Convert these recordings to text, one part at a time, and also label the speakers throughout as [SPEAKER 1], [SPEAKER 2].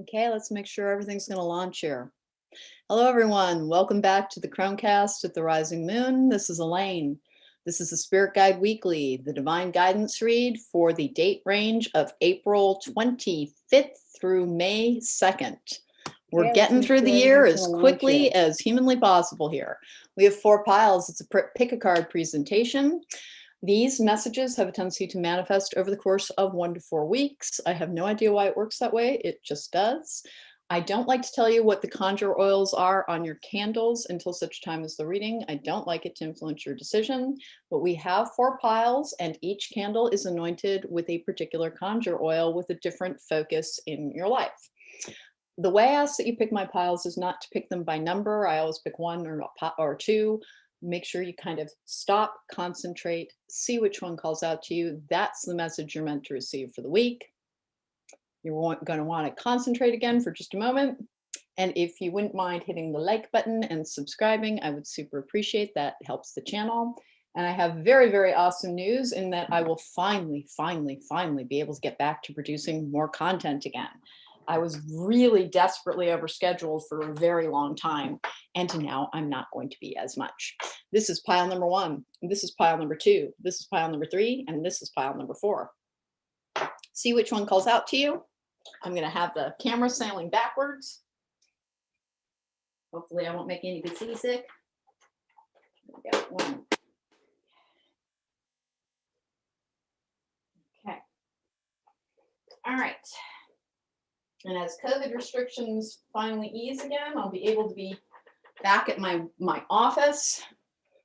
[SPEAKER 1] Okay, let's make sure everything's going to launch here. Hello, everyone. Welcome back to the Cronecast at the Rising Moon. This is Elaine. This is the Spirit Guide Weekly, the Divine Guidance Read for the date range of April 25th through May 2nd. We're getting through the year as quickly as humanly possible here. We have 4 piles. It's a pick a card presentation. These messages have a tendency to manifest over the course of 1 to 4 weeks. I have no idea why it works that way. It just does. I don't like to tell you what the conjure oils are on your candles until such time as the reading. I don't like it to influence your decision, but we have 4 piles and each candle is anointed with a particular conjure oil with a different focus in your life. The way I ask that you pick my piles is not to pick them by number. I always pick 1 or 2. Make sure you kind of stop, concentrate, see which one calls out to you. That's the message you're meant to receive for the week. You're going to want to concentrate again for just a moment. And if you wouldn't mind hitting the like button and subscribing, I would super appreciate that. It helps the channel. And I have very, very awesome news in that I will finally be able to get back to producing more content again. I was really desperately overscheduled for a very long time, and now I'm not going to be as much. This is pile number 1, this is pile number 2, this is pile number 3, and this is pile number 4. See which one calls out to you. I'm going to have the camera sailing backwards. Hopefully I won't make anybody seasick. We got 1. Okay. All right. And as COVID restrictions finally ease again, I'll be able to be back at my office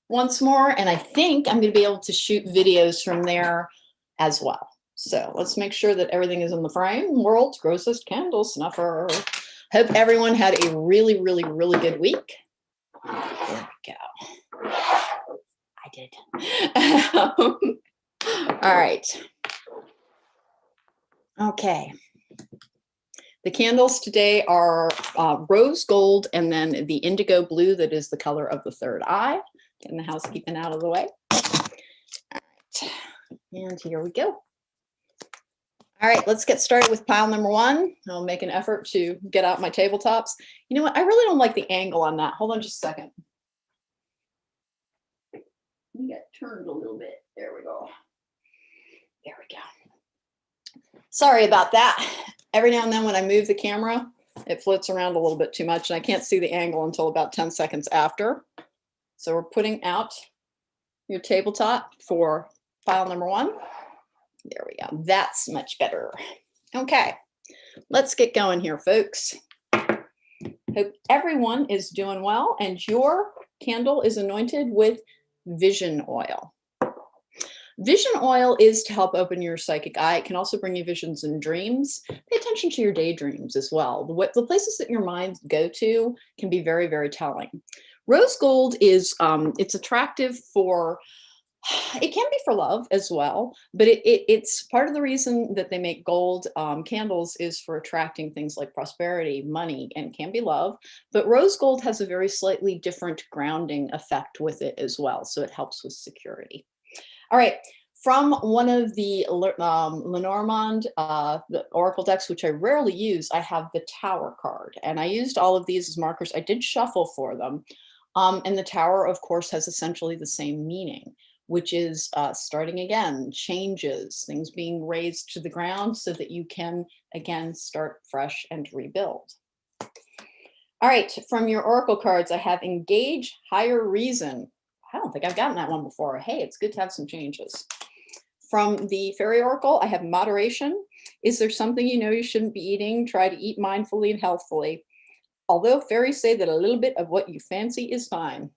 [SPEAKER 1] once more. And I think I'm going to be able to shoot videos from there as well. So let's make sure that everything is in the frame. World's grossest candle snuffer. Hope everyone had a really good week. There we go. I did. All right. Okay. The candles today are rose gold and then the indigo blue that is the color of the third eye. Getting the housekeeping out of the way. All right, and here we go. All right, let's get started with pile number 1. I'll make an effort to get out my tabletops. You know what? I really don't like the angle on that. Hold on just a second. Let me get turned a little bit. There we go. There we go. Sorry about that. Every now and then when I move the camera, it floats around a little bit too much and I can't see the angle until about 10 seconds after. So we're putting out your tabletop for pile number 1. There we go. That's much better. Okay, let's get going here, folks. Hope everyone is doing well and your candle is anointed with vision oil. Vision oil is to help open your psychic eye. It can also bring you visions and dreams. Pay attention to your daydreams as well. The places that your mind go to can be very telling. Rose gold is, it's attractive for, it can be for love as well, but it's part of the reason that they make gold candles is for attracting things like prosperity, money, and can be love. But rose gold has a very slightly different grounding effect with it as well. So it helps with security. All right, from one of the Lenormand, the Oracle decks, which I rarely use, I have the Tower card. And I used all of these as markers. I did shuffle for them. And the Tower, of course, has essentially the same meaning, which is starting again, changes, things being razed to the ground so that you can, again, start fresh and rebuild. All right, from your Oracle cards, I have Engage Higher Reason. I don't think I've gotten that one before. Hey, it's good to have some changes. From the Fairy Oracle, I have Moderation. Is there something you know you shouldn't be eating? Try to eat mindfully and healthfully. Although fairies say that a little bit of what you fancy is fine.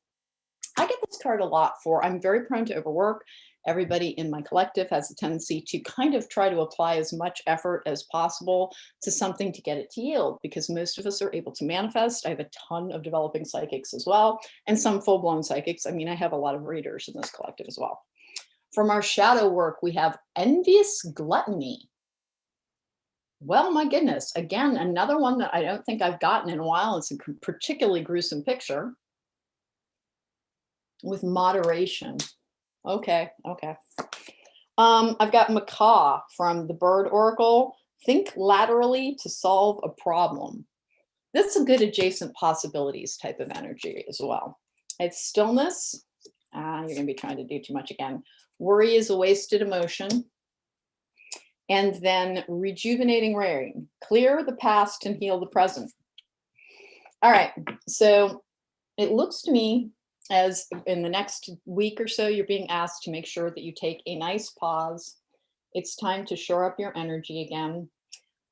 [SPEAKER 1] I get this card a lot for, I'm very prone to overwork. Everybody in my collective has a tendency to kind of try to apply as much effort as possible to something to get it to yield, because most of us are able to manifest. I have a ton of developing psychics as well, and some full-blown psychics. I mean, I have a lot of readers in this collective as well. From our shadow work, we have Envious Gluttony. Well, my goodness, again, another one that I don't think I've gotten in a while. It's a particularly gruesome picture with Moderation. Okay. I've got Macaw from the Bird Oracle. Think laterally to solve a problem. That's a good adjacent possibilities type of energy as well. It's stillness. You're going to be trying to do too much again. Worry is a wasted emotion. And then rejuvenating rain. Clear the past and heal the present. All right. So it looks to me as in the next week or so, you're being asked to make sure that you take a nice pause. It's time to shore up your energy again.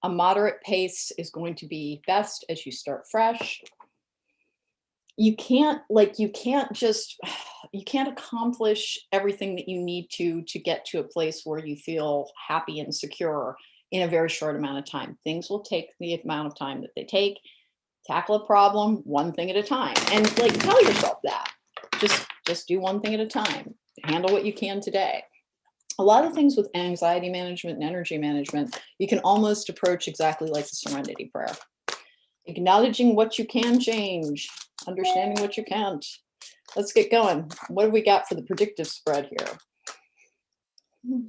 [SPEAKER 1] A moderate pace is going to be best as you start fresh. You can't accomplish everything that you need to get to a place where you feel happy and secure in a very short amount of time. Things will take the amount of time that they take. Tackle a problem one thing at a time, and like tell yourself that. Just do one thing at a time. Handle what you can today. A lot of things with anxiety management and energy management, you can almost approach exactly like the Serenity Prayer. Acknowledging what you can change, understanding what you can't. Let's get going. What have we got for the predictive spread here?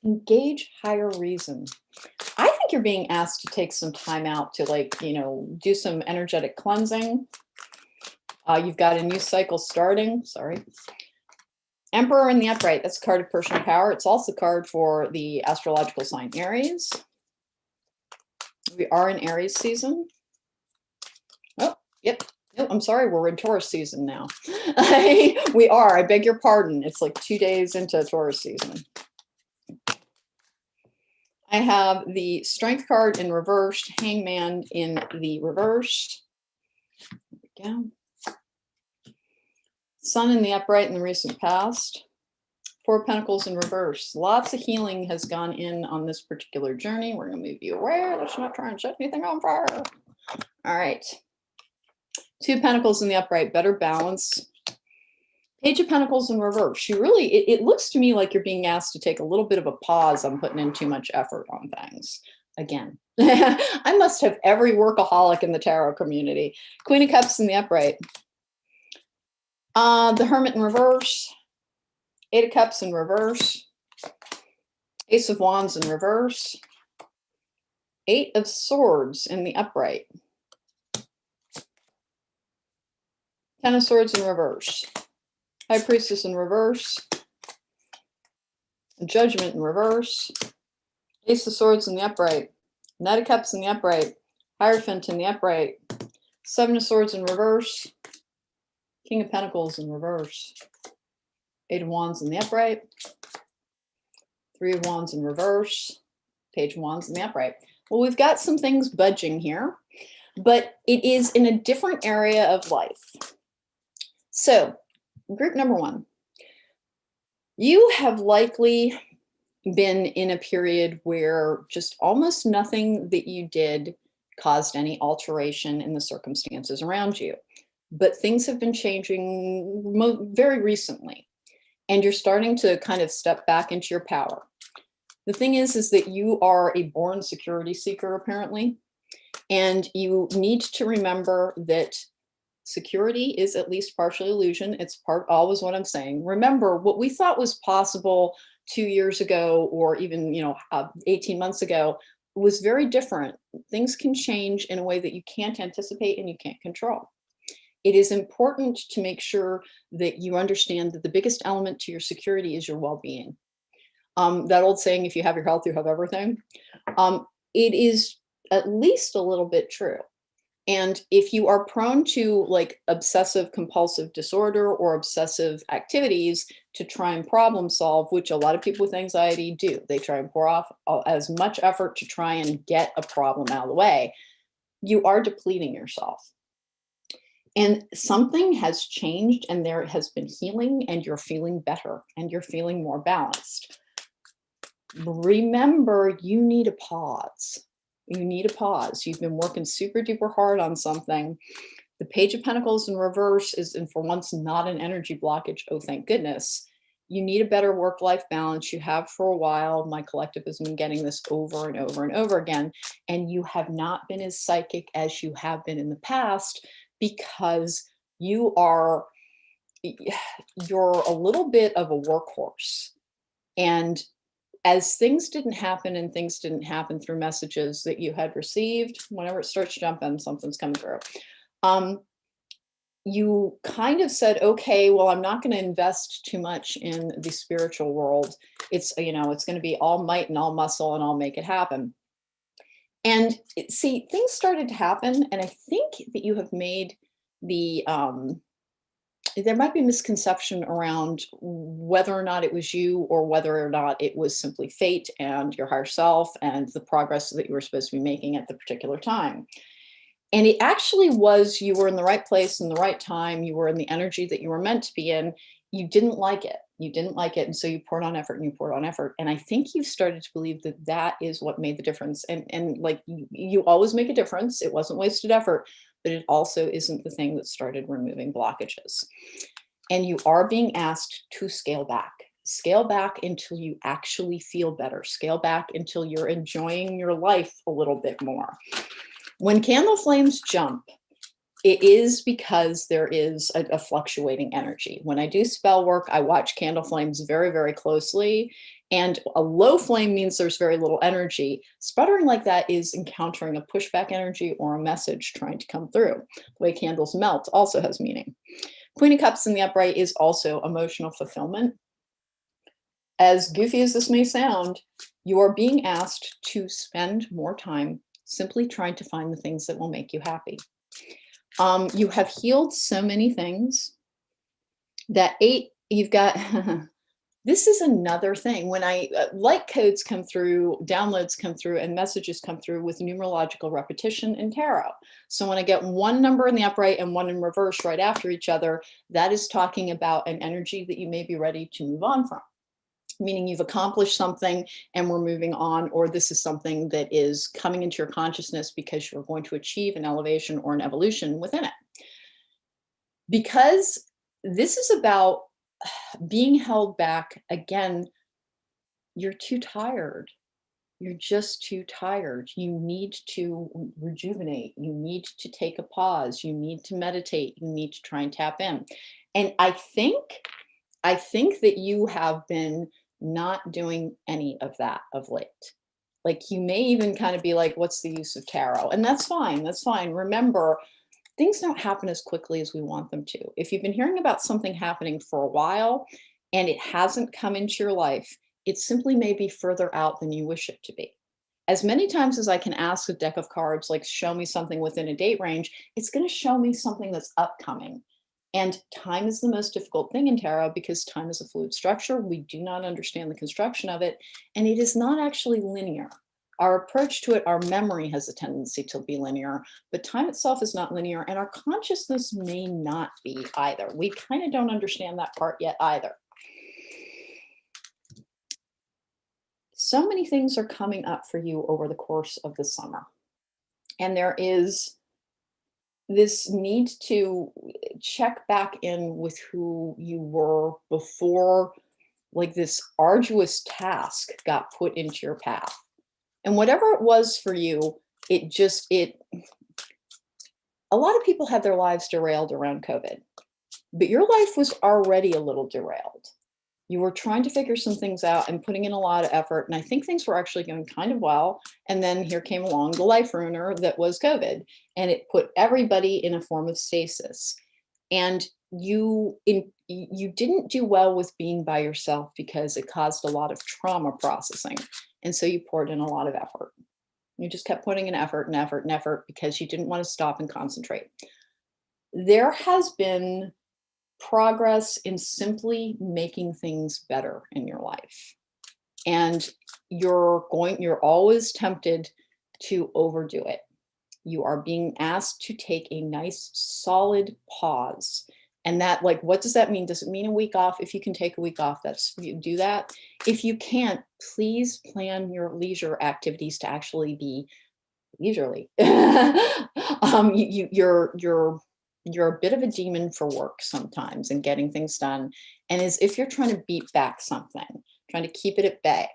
[SPEAKER 1] Engage higher reason. I think you're being asked to take some time out to do some energetic cleansing. You've got a new cycle starting. Sorry. Emperor in the upright. That's a card of personal power. It's also a card for the astrological sign Aries. We are in Aries season. Oh, yep. No, I'm sorry. We're in Taurus season now. We are. I beg your pardon. It's like 2 days into Taurus season. I have the Strength card in reversed, Hangman in the reverse. There we go. Sun in the upright in the recent past. Four of Pentacles in reverse. Lots of healing has gone in on this particular journey. We're going to move you away. Let's not try and set anything on fire. All right. Two of Pentacles in the upright. Better balance. Page of Pentacles in reverse. You really, it looks to me like you're being asked to take a little bit of a pause on putting in too much effort on things. Again, I must have every workaholic in the tarot community. Queen of Cups in the upright. The Hermit in reverse. Eight of Cups in reverse. Ace of Wands in reverse. Eight of Swords in the upright. Ten of Swords in reverse. High Priestess in reverse. Judgment in reverse. Ace of Swords in the upright. Knight of Cups in the upright. Hierophant in the upright. Seven of Swords in reverse. King of Pentacles in reverse. Eight of Wands in the upright. Three of Wands in reverse. Page of Wands in the upright. Well, we've got some things budging here, but it is in a different area of life. So, group number one, you have likely been in a period where just almost nothing that you did caused any alteration in the circumstances around you. But things have been changing very recently, and you're starting to kind of step back into your power. The thing is that you are a born security seeker, apparently, and you need to remember that security is at least partially illusion. It's always what I'm saying. Remember, what we thought was possible 2 years ago, or even 18 months ago, was very different. Things can change in a way that you can't anticipate and you can't control. It is important to make sure that you understand that the biggest element to your security is your well-being. That old saying, if you have your health, you have everything. It is at least a little bit true. And if you are prone to like obsessive compulsive disorder or obsessive activities to try and problem solve, which a lot of people with anxiety do, they try and pour off as much effort to try and get a problem out of the way, you are depleting yourself. And something has changed, and there has been healing, and you're feeling better, and you're feeling more balanced. Remember, you need a pause. You need a pause. You've been working super duper hard on something. The Page of Pentacles in reverse is, and for once, not an energy blockage. Oh, thank goodness. You need a better work-life balance. You have for a while. My collective has been getting this over and over and over again. And you have not been as psychic as you have been in the past, because you're a little bit of a workhorse. And as things didn't happen and things didn't happen through messages that you had received, whenever it starts jumping, something's coming through. You kind of said, okay, well, I'm not going to invest too much in the spiritual world. It's, you know, it's going to be all might and all muscle and I'll make it happen. And see, things started to happen. And I think that you have made the, there might be misconception around whether or not it was you or whether or not it was simply fate and your higher self and the progress that you were supposed to be making at the particular time. And it actually was, you were in the right place in the right time. You were in the energy that you were meant to be in. You didn't like it. You didn't like it. And so you poured on effort and you poured on effort. And I think you've started to believe that that is what made the difference. And like you always make a difference. It wasn't wasted effort, but it also isn't the thing that started removing blockages. And you are being asked to scale back. Scale back until you actually feel better. Scale back until you're enjoying your life a little bit more. When candle flames jump, it is because there is a fluctuating energy. When I do spell work, I watch candle flames very, very closely. And a low flame means there's very little energy. Sputtering like that is encountering a pushback energy or a message trying to come through. The way candles melt also has meaning. Queen of Cups in the upright is also emotional fulfillment. As goofy as this may sound, you are being asked to spend more time simply trying to find the things that will make you happy. You have healed so many things that you've got, this is another thing. When I, light codes come through, downloads come through, and messages come through with numerological repetition in tarot. So when I get one number in the upright and one in reverse right after each other, that is talking about an energy that you may be ready to move on from. Meaning you've accomplished something and we're moving on, or this is something that is coming into your consciousness because you're going to achieve an elevation or an evolution within it. Because this is about being held back, again, you're too tired. You're just too tired. You need to rejuvenate. You need to take a pause. You need to meditate. You need to try and tap in. And I think that you have been not doing any of that of late. Like you may even kind of be like, what's the use of tarot? And that's fine. That's fine. Remember, things don't happen as quickly as we want them to. If you've been hearing about something happening for a while and it hasn't come into your life, it simply may be further out than you wish it to be. As many times as I can ask a deck of cards, like show me something within a date range, it's going to show me something that's upcoming. And time is the most difficult thing in tarot because time is a fluid structure. We do not understand the construction of it, and it is not actually linear. Our approach to it, our memory has a tendency to be linear, but time itself is not linear, and our consciousness may not be either. We kind of don't understand that part yet either. So many things are coming up for you over the course of the summer, and there is this need to check back in with who you were before, like this arduous task got put into your path. And whatever it was for you, a lot of people had their lives derailed around COVID, but your life was already a little derailed. You were trying to figure some things out and putting in a lot of effort. And I think things were actually going kind of well. And then here came along the life ruiner that was COVID, and it put everybody in a form of stasis. And you didn't do well with being by yourself because it caused a lot of trauma processing. And so you poured in a lot of effort. You just kept putting in effort and effort and effort because you didn't want to stop and concentrate. There has been progress in simply making things better in your life. And you're always tempted to overdo it. You are being asked to take a nice solid pause. And that, like, what does that mean? Does it mean a week off? If you can take a week off, do that. If you can't, please plan your leisure activities to actually be leisurely. You're a bit of a demon for work sometimes and getting things done. And as if you're trying to beat back something, trying to keep it at bay.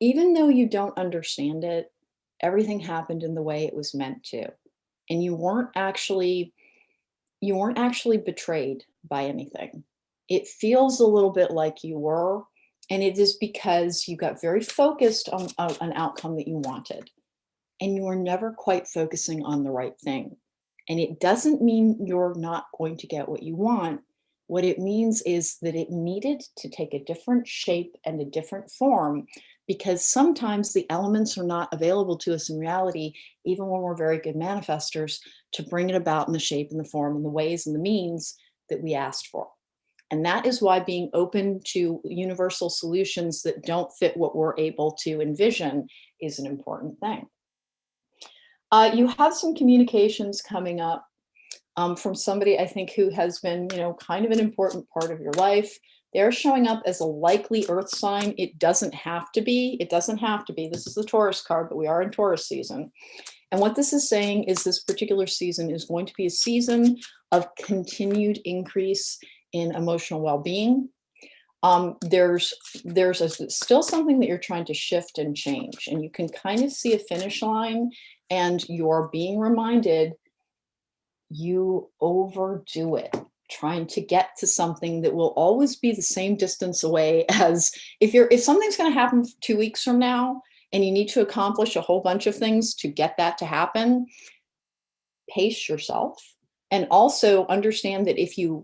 [SPEAKER 1] Even though you don't understand it, everything happened in the way it was meant to. And you weren't actually betrayed by anything. It feels a little bit like you were, And it is because you got very focused on an outcome that you wanted, and you were never quite focusing on the right thing. And it doesn't mean you're not going to get what you want. What it means is that it needed to take a different shape and a different form, because sometimes the elements are not available to us in reality, even when we're very good manifestors, to bring it about in the shape and the form and the ways and the means that we asked for. And that is why being open to universal solutions that don't fit what we're able to envision is an important thing. You have some communications coming up from somebody, I think, who has been, kind of an important part of your life. They're showing up as a likely earth sign. It doesn't have to be. It doesn't have to be. This is the Taurus card, but we are in Taurus season. And what this is saying is this particular season is going to be a season of continued increase in emotional well-being. There's still something that you're trying to shift and change, and you can kind of see a finish line, and you're being reminded you overdo it, trying to get to something that will always be the same distance away as if something's going to happen 2 weeks from now and you need to accomplish a whole bunch of things to get that to happen. Pace yourself, and also understand that if you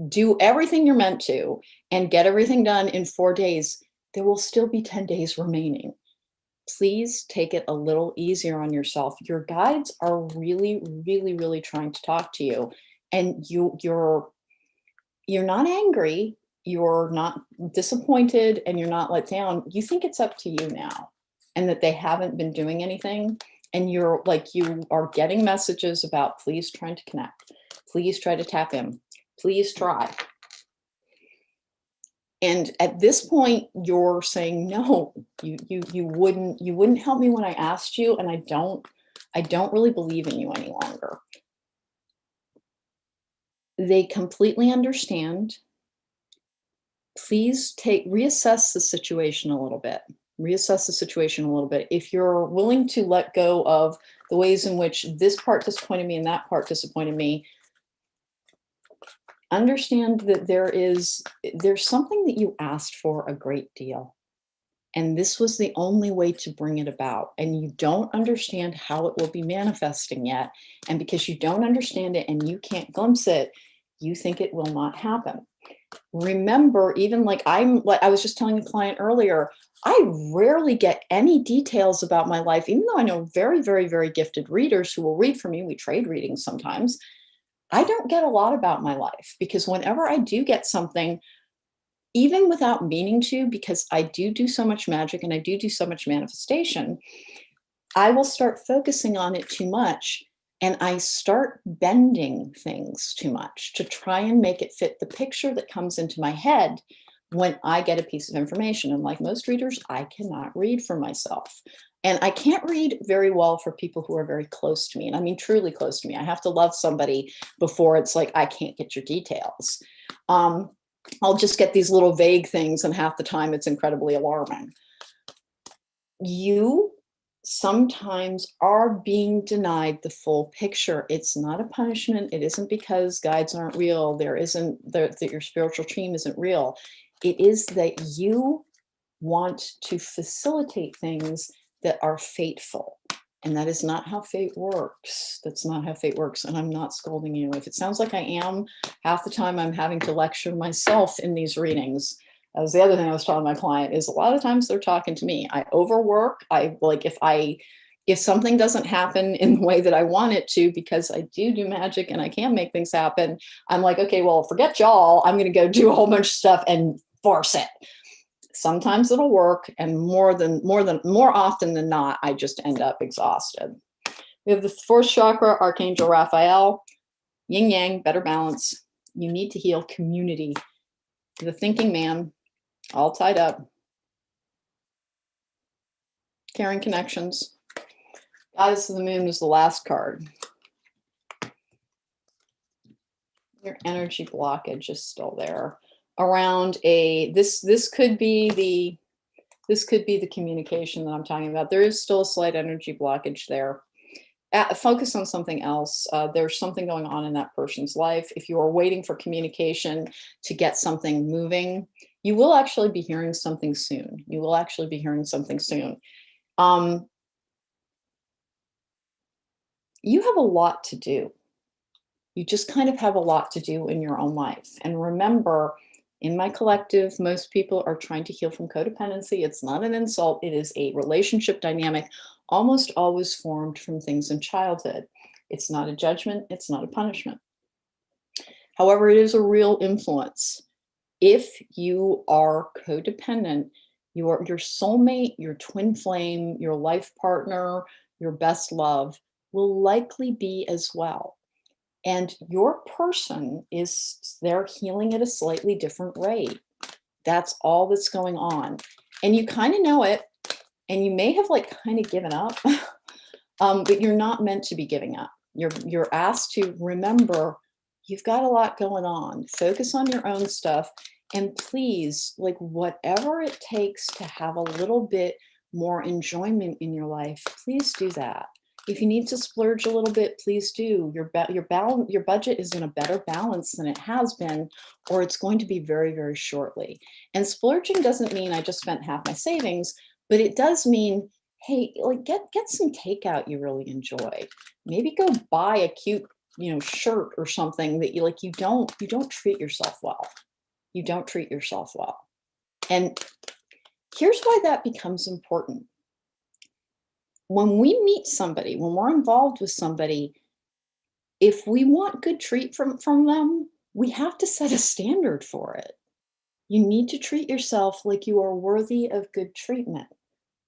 [SPEAKER 1] do everything you're meant to and get everything done in 4 days, there will still be 10 days remaining. Please take it a little easier on yourself. Your guides are really, really, really trying to talk to you, and you're not angry, you're not disappointed, and you're not let down. You think it's up to you now, and that they haven't been doing anything. And you are getting messages about, please try to connect, please try to tap in, please try. And at this point, you're saying, no, you wouldn't help me when I asked you, and I don't really believe in you any longer. They completely understand. Please reassess the situation a little bit. If you're willing to let go of the ways in which this part disappointed me and that part disappointed me, understand that there's something that you asked for a great deal. And this was the only way to bring it about. And you don't understand how it will be manifesting yet. And because you don't understand it and you can't glimpse it, you think it will not happen. Remember, even I was just telling a client earlier, I rarely get any details about my life, even though I know very, very, very gifted readers who will read for me. We trade readings sometimes. I don't get a lot about my life, because whenever I do get something, even without meaning to, because I do so much magic and I do so much manifestation, I will start focusing on it too much. And I start bending things too much to try and make it fit the picture that comes into my head when I get a piece of information. And like most readers, I cannot read for myself. And I can't read very well for people who are very close to me. And I mean, truly close to me. I have to love somebody before it's like, I can't get your details. I'll just get these little vague things, and half the time it's incredibly alarming. You sometimes are being denied the full picture. It's not a punishment. It isn't because guides aren't real. That your spiritual team isn't real. It is that you want to facilitate things that are fateful. And that is not how fate works. That's not how fate works. And I'm not scolding you. If it sounds like I am, half the time I'm having to lecture myself in these readings. That was the other thing I was telling my client, is a lot of times they're talking to me. I overwork. If something doesn't happen in the way that I want it to, because I do magic and I can make things happen, I'm like, okay, well, forget y'all. I'm going to go do a whole bunch of stuff and force it. Sometimes it'll work, and more often than not, I just end up exhausted. We have the fourth chakra, Archangel Raphael, yin yang, better balance. You need to heal community. The thinking man, all tied up. Caring connections. Goddess of the Moon is the last card. Your energy blockage is still there. Around this could be the communication that I'm talking about. There is still a slight energy blockage there. Focus on something else. There's something going on in that person's life. If you are waiting for communication to get something moving, You will actually be hearing something soon. You will actually be hearing something soon. You have a lot to do. You just kind of have a lot to do in your own life. And remember, in my collective, most people are trying to heal from codependency. It's not an insult. It is a relationship dynamic, almost always formed from things in childhood. It's not a judgment. It's not a punishment. However, it is a real influence. If you are codependent, your soulmate, your twin flame, your life partner, your best love will likely be as well. And your person is, they're healing at a slightly different rate. That's all that's going on. And you kind of know it, and you may have like kind of given up, but you're not meant to be giving up. You're asked to remember you've got a lot going on. Focus on your own stuff. And please, like whatever it takes to have a little bit more enjoyment in your life, please do that. If you need to splurge a little bit, please do. Your budget is in a better balance than it has been, or it's going to be very, very shortly. And splurging doesn't mean I just spent half my savings, but it does mean, hey, like get some takeout you really enjoy. Maybe go buy a cute, shirt or something that you don't treat yourself well. You don't treat yourself well. And here's why that becomes important. When we meet somebody, when we're involved with somebody, if we want good treat from them, we have to set a standard for it. You need to treat yourself like you are worthy of good treatment.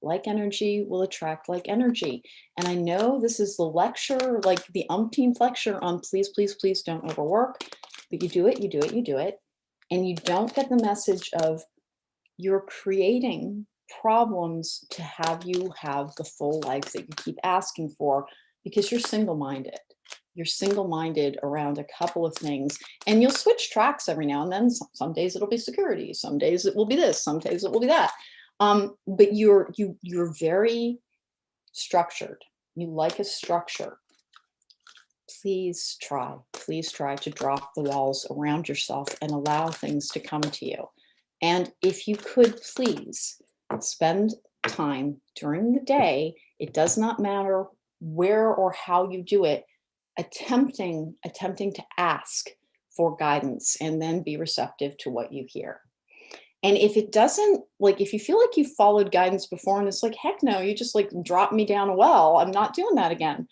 [SPEAKER 1] Like energy will attract like energy. And I know this is the lecture, like the umpteenth lecture on please, please, please don't overwork, but you do it, you do it, you do it. And you don't get the message of you're creating problems to have you have the full life that you keep asking for because you're single-minded. You're single-minded around a couple of things, and you'll switch tracks every now and then. Some days it'll be security, some days it will be this, some days it will be that. But you're very structured. You like a structure. Please try to drop the walls around yourself and allow things to come to you. And if you could please spend time during the day, it does not matter where or how you do it, attempting to ask for guidance and then be receptive to what you hear. And if it doesn't, like, if you feel like you've followed guidance before and it's like, heck no, you just like dropped me down a well, I'm not doing that again.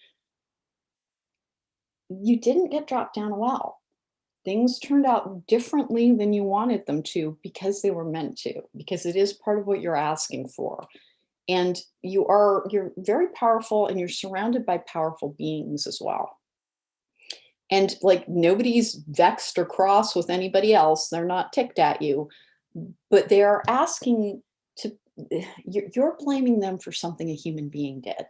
[SPEAKER 1] You didn't get dropped down a well. Things turned out differently than you wanted them to because they were meant to, because it is part of what you're asking for. And you're very powerful, and you're surrounded by powerful beings as well. And like nobody's vexed or cross with anybody else. They're not ticked at you, but they are asking to, you're blaming them for something a human being did.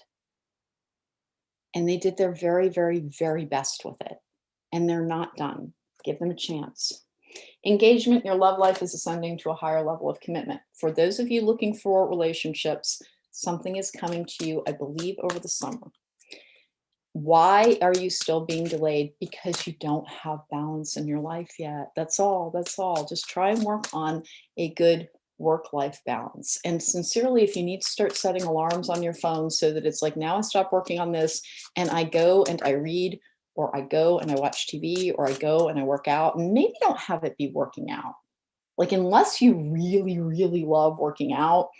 [SPEAKER 1] And they did their very, very, very best with it. And they're not done. Give them a chance. Engagement, your love life is ascending to a higher level of commitment. For those of you looking for relationships, something is coming to you, I believe, over the summer. Why are you still being delayed? Because you don't have balance in your life yet. That's all. That's all. Just try and work on a good work-life balance. And sincerely, if you need to start setting alarms on your phone so that it's like, now I stop working on this and I go and I read, or I go and I watch TV, or I go and I work out, and maybe don't have it be working out. Like, unless you really, really love working out,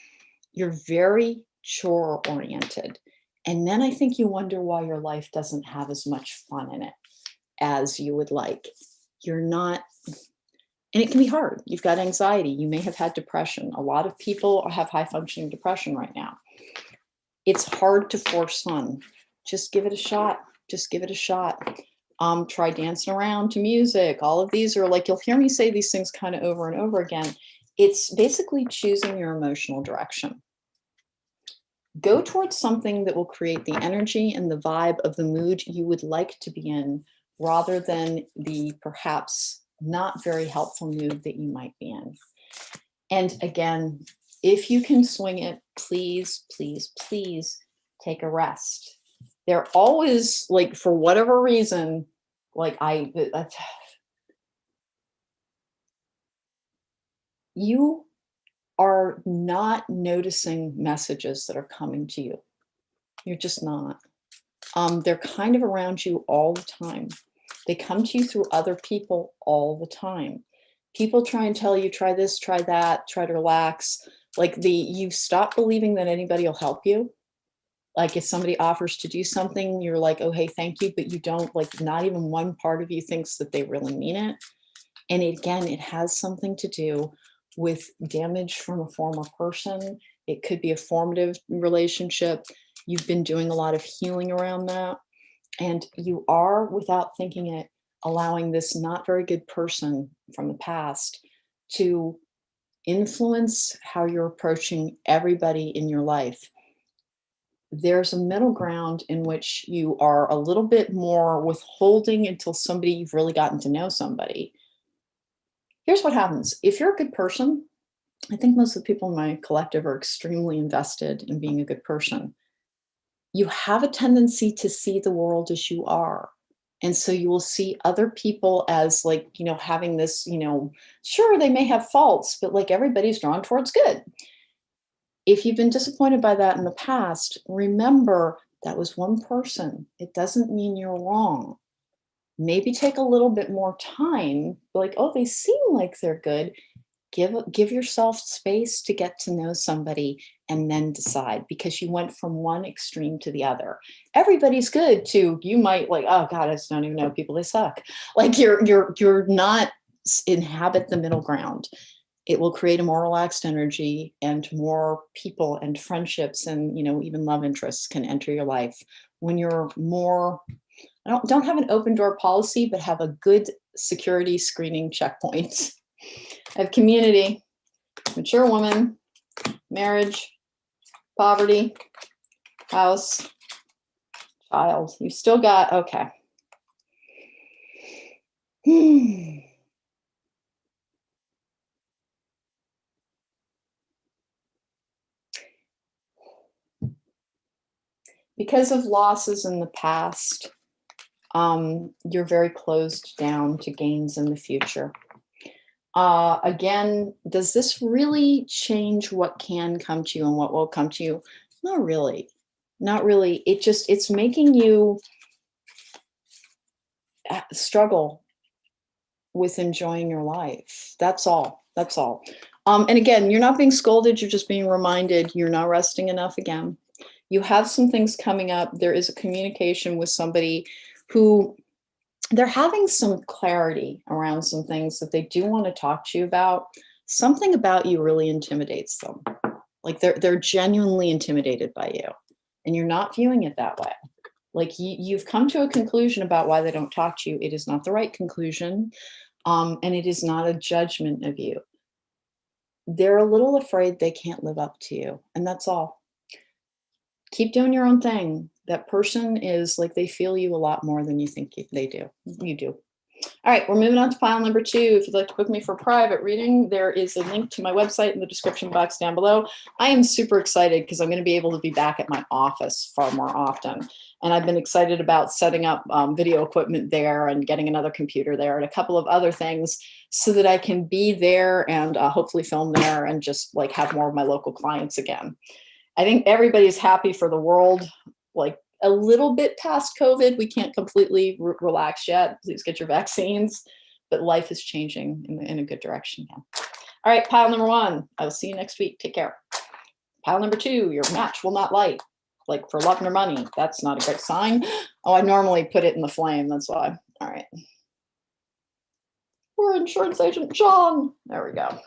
[SPEAKER 1] you're very chore oriented. And then I think you wonder why your life doesn't have as much fun in it as you would like. You're not, and it can be hard. You've got anxiety. You may have had depression. A lot of people have high functioning depression right now. It's hard to force fun. Just give it a shot. Just give it a shot. Try dancing around to music. All of these are like, you'll hear me say these things kind of over and over again. It's basically choosing your emotional direction. Go towards something that will create the energy and the vibe of the mood you would like to be in, rather than the perhaps not very helpful mood that you might be in. And again, if you can swing it, please, please, please take a rest. They're always like, for whatever reason, like you are not noticing messages that are coming to you. You're just not. They're kind of around you all the time. They come to you through other people all the time. People try and tell you, try this, try that, try to relax. Like you've stopped believing that anybody will help you. Like if somebody offers to do something, you're like, oh, hey, thank you. But you don't, like, not even one part of you thinks that they really mean it. And again, it has something to do with damage from a former person. It could be a formative relationship. You've been doing a lot of healing around that. And you are, without thinking it, allowing this not very good person from the past to influence how you're approaching everybody in your life. There's a middle ground in which you are a little bit more withholding until you've really gotten to know somebody. Here's what happens. If you're a good person, I think most of the people in my collective are extremely invested in being a good person. You have a tendency to see the world as you are. And so you will see other people as like, having this, sure, they may have faults, but like everybody's drawn towards good. If you've been disappointed by that in the past, remember that was one person. It doesn't mean you're wrong. Maybe take a little bit more time, like, oh, they seem like they're good. Give yourself space to get to know somebody and then decide, because you went from one extreme to the other. Everybody's good to, you might like, oh God, I just don't even know people, they suck. Like you're not inhabit the middle ground. It will create a more relaxed energy, and more people and friendships and, even love interests can enter your life when you're more, don't have an open door policy, but have a good security screening checkpoint. I have community, mature woman, marriage, poverty, house, child. You've still got, okay. Because of losses in the past, you're very closed down to gains in the future. Again, does this really change what can come to you and what will come to you? Not really. Not really. It's making you struggle with enjoying your life. That's all. That's all. And again, you're not being scolded. You're just being reminded you're not resting enough again. You have some things coming up. There is a communication with somebody who they're having some clarity around some things that they do want to talk to you about. Something about you really intimidates them. Like they're genuinely intimidated by you, and you're not viewing it that way. Like you've come to a conclusion about why they don't talk to you. It is not the right conclusion. And it is not a judgment of you. They're a little afraid they can't live up to you, and that's all. Keep doing your own thing. That person is like, they feel you a lot more than you think they do. You do. All right, we're moving on to pile number 2. If you'd like to book me for a private reading, there is a link to my website in the description box down below. I am super excited because I'm going to be able to be back at my office far more often. And I've been excited about setting up video equipment there and getting another computer there and a couple of other things so that I can be there and hopefully film there and just like have more of my local clients again. I think everybody's happy for the world, like a little bit past COVID. We can't completely relax yet. Please get your vaccines, but life is changing in a good direction now. All right, pile number 1. I will see you next week. Take care. Pile number 2, your match will not light. Like for love or money. That's not a great sign. Oh, I normally put it in the flame. That's why. All right. We're insurance agent John. There we go.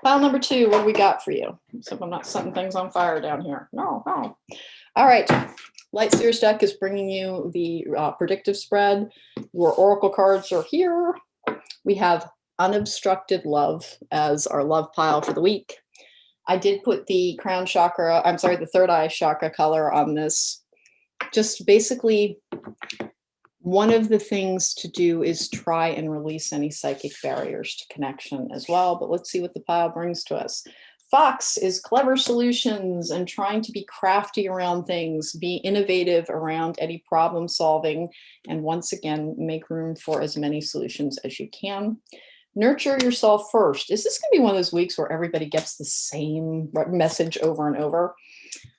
[SPEAKER 1] Pile number 2, what do we got for you? So I'm not setting things on fire down here. No. All right. Light Seers deck is bringing you the predictive spread. Your oracle cards are here. We have unobstructed love as our love pile for the week. I did put the crown chakra, the third eye chakra color on this. Just basically, one of the things to do is try and release any psychic barriers to connection as well. But let's see what the pile brings to us. Fox is clever solutions and trying to be crafty around things, be innovative around any problem solving, and once again, make room for as many solutions as you can. Nurture yourself first. Is this going to be one of those weeks where everybody gets the same message over and over?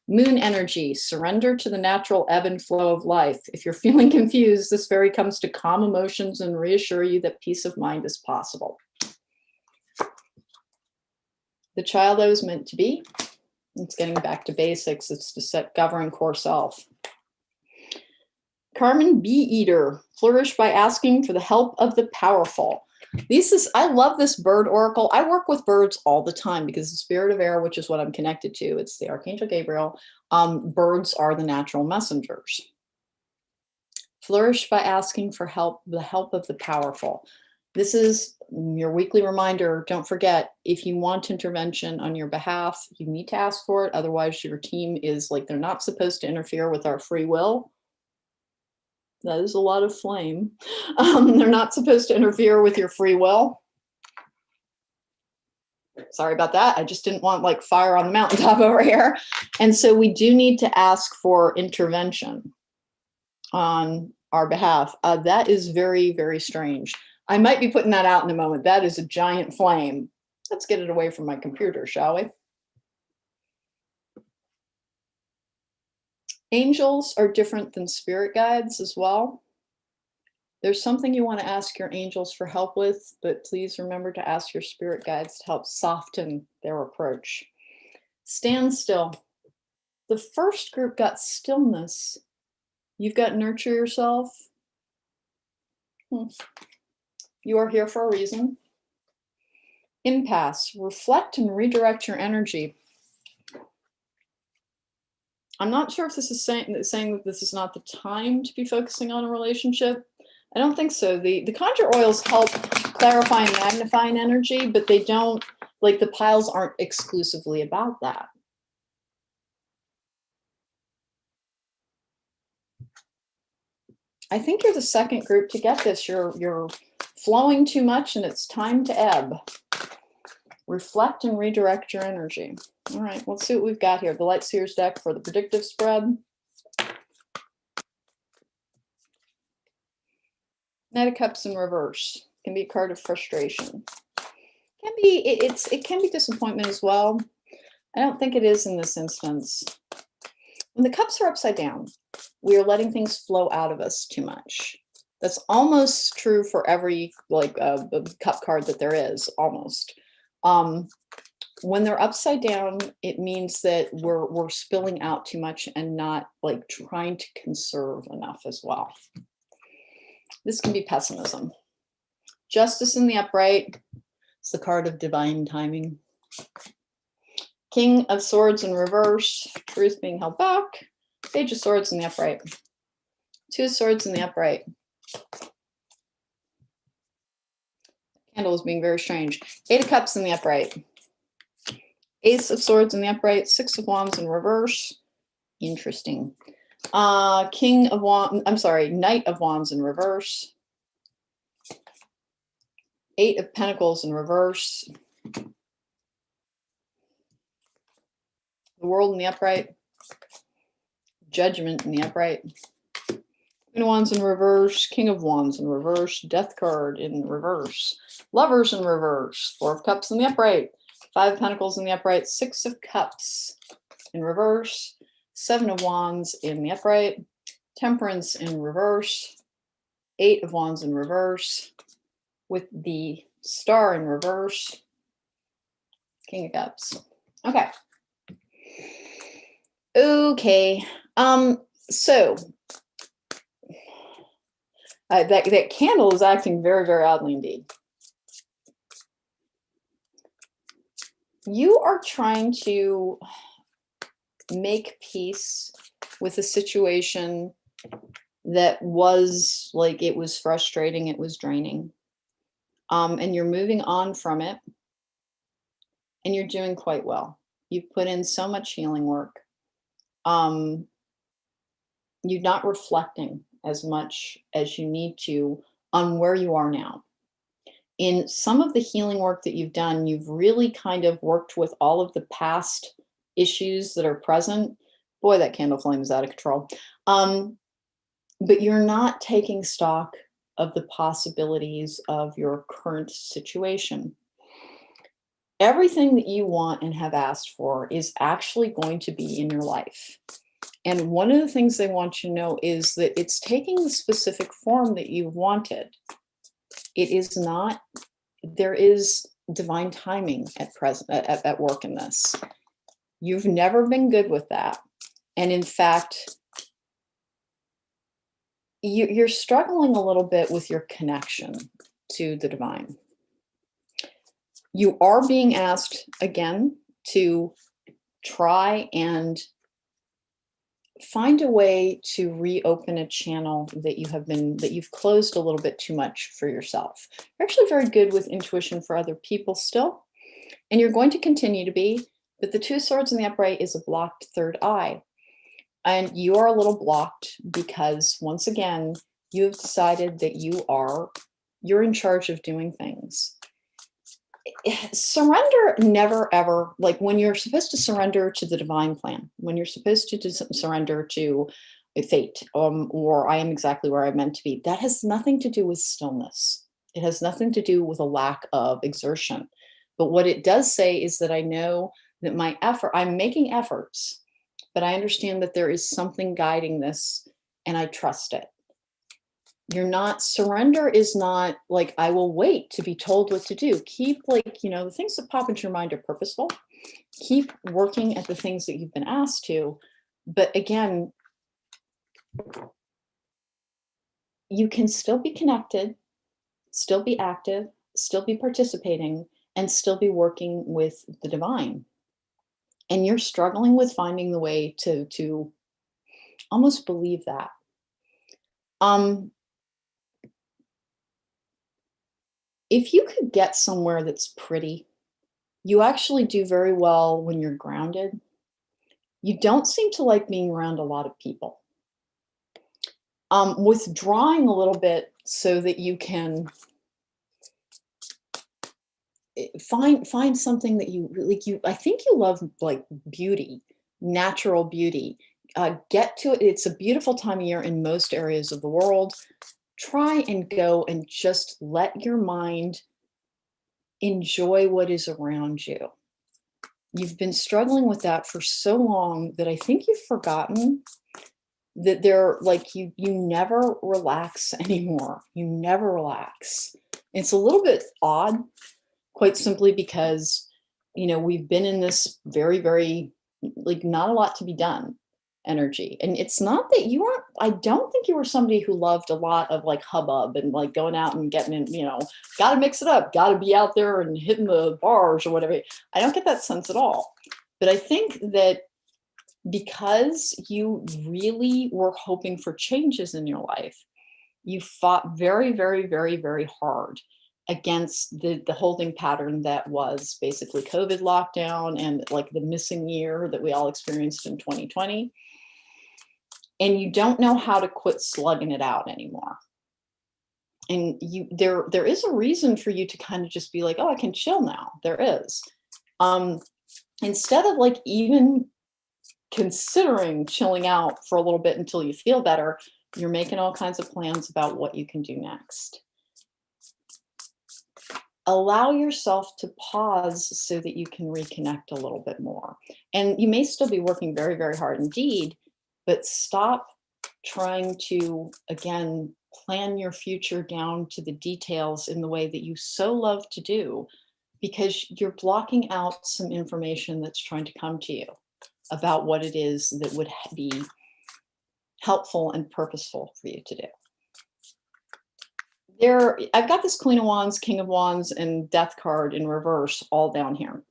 [SPEAKER 1] Moon energy, surrender to the natural ebb and flow of life. If you're feeling confused, this fairy comes to calm emotions and reassure you that peace of mind is possible. The child I was meant to be. It's getting back to basics. It's to set govern core self. Carmen Bee Eater, flourish by asking for the help of the powerful. I love this bird oracle. I work with birds all the time because the spirit of air, which is what I'm connected to, it's the Archangel Gabriel. Birds are the natural messengers. Flourish by asking for help, the help of the powerful. This is your weekly reminder. Don't forget, if you want intervention on your behalf, you need to ask for it. Otherwise, your team is like, they're not supposed to interfere with our free will. That is a lot of flame. They're not supposed to interfere with your free will. Sorry about that. I just didn't want like fire on the mountaintop over here. And so we do need to ask for intervention on our behalf. That is very, very strange. I might be putting that out in a moment. That is a giant flame. Let's get it away from my computer, shall we? Angels are different than spirit guides as well. There's something you want to ask your angels for help with, but please remember to ask your spirit guides to help soften their approach. Stand still. The first group got stillness. You've got nurture yourself. You are here for a reason. Impasse. Reflect and redirect your energy. I'm not sure if this is saying that this is not the time to be focusing on a relationship. I don't think so. The conjure oils help clarify and magnify an energy, but they don't, like the piles aren't exclusively about that. I think you're the second group to get this. You're flowing too much and it's time to ebb. Reflect and redirect your energy. All right, let's see what we've got here. The Light Seers deck for the predictive spread. Knight of Cups in reverse. Can be a card of frustration. It can be disappointment as well. I don't think it is in this instance. When the cups are upside down, we are letting things flow out of us too much. That's almost true for every cup card that there is, almost. When they're upside down, it means that we're spilling out too much and not like trying to conserve enough as well. This can be pessimism. Justice in the upright. It's the card of divine timing. King of Swords in reverse. Truth being held back. Page of Swords in the upright. Two of Swords in the upright. Candle is being very strange. Eight of Cups in the upright. Ace of Swords in the upright. Six of Wands in reverse. Interesting. King of Wands, I'm sorry, Knight of Wands in reverse. Eight of Pentacles in reverse. The World in the upright. Judgment in the upright. Queen of Wands in reverse. King of Wands in reverse. Death card in reverse. Lovers in reverse. Four of Cups in the upright. Five of Pentacles in the upright. Six of Cups in reverse. Seven of Wands in the upright. Temperance in reverse. Eight of Wands in reverse. With the Star in reverse. King of Cups. Okay. Okay. So that candle is acting very, very oddly indeed. You are trying to make peace with a situation that was like, it was frustrating, it was draining. And you're moving on from it. And you're doing quite well. You've put in so much healing work. You're not reflecting as much as you need to on where you are now. In some of the healing work that you've done, you've really kind of worked with all of the past issues that are present. Boy, that candle flame is out of control. But you're not taking stock of the possibilities of your current situation. Everything that you want and have asked for is actually going to be in your life. And one of the things they want you to know is that it's taking the specific form that you wanted. It is not, there is divine timing at present, at work in this. You've never been good with that. And in fact, you're struggling a little bit with your connection to the divine. You are being asked again to try and find a way to reopen a channel that you've closed a little bit too much for yourself. You're actually very good with intuition for other people still, and you're going to continue to be, but the Two of Swords in the upright is a blocked third eye. And you are a little blocked because, once again, you have decided that you're in charge of doing things. Surrender never ever, like when you're supposed to surrender to the divine plan, when you're supposed to surrender to a fate, or I am exactly where I'm meant to be, that has nothing to do with stillness. It has nothing to do with a lack of exertion. But what it does say is that I know that I'm making efforts, but I understand that there is something guiding this and I trust it. Surrender is not like, I will wait to be told what to do. Keep the things that pop into your mind are purposeful. Keep working at the things that you've been asked to. But again, you can still be connected, still be active, still be participating, and still be working with the divine. And you're struggling with finding the way to almost believe that. If you could get somewhere that's pretty, you actually do very well when you're grounded. You don't seem to like being around a lot of people. Withdrawing a little bit so that you can find something that you like. I think you love like beauty, natural beauty. Get to it. It's a beautiful time of year in most areas of the world. Try and go and just let your mind enjoy what is around you. You've been struggling with that for so long that I think you've forgotten that you never relax anymore. You never relax. It's a little bit odd, quite simply because, we've been in this very, very, not a lot to be done energy. And it's not that I don't think you were somebody who loved a lot of hubbub and going out and getting in, got to mix it up, got to be out there and hitting the bars or whatever. I don't get that sense at all. But I think that because you really were hoping for changes in your life, you fought very, very, very, very hard against the holding pattern that was basically COVID lockdown and the missing year that we all experienced in 2020. And you don't know how to quit slugging it out anymore. And there is a reason for you to kind of just be like, oh, I can chill now. There is. Instead of even considering chilling out for a little bit until you feel better, you're making all kinds of plans about what you can do next. Allow yourself to pause so that you can reconnect a little bit more. And you may still be working very, very hard indeed, but stop trying to, again, plan your future down to the details in the way that you so love to do, because you're blocking out some information that's trying to come to you about what it is that would be helpful and purposeful for you to do. I've got this Queen of Wands, King of Wands, and Death card in reverse all down here.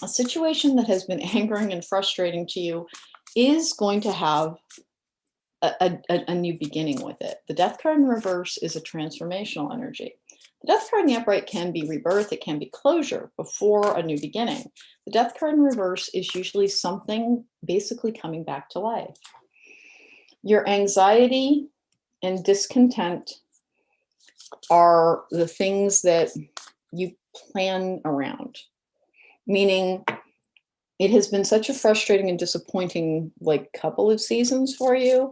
[SPEAKER 1] A situation that has been angering and frustrating to you is going to have a new beginning with it. The Death card in reverse is a transformational energy. The Death card in the upright can be rebirth. It can be closure before a new beginning. The Death card in reverse is usually something basically coming back to life. Your anxiety and discontent are the things that you plan around, meaning it has been such a frustrating and disappointing couple of seasons for you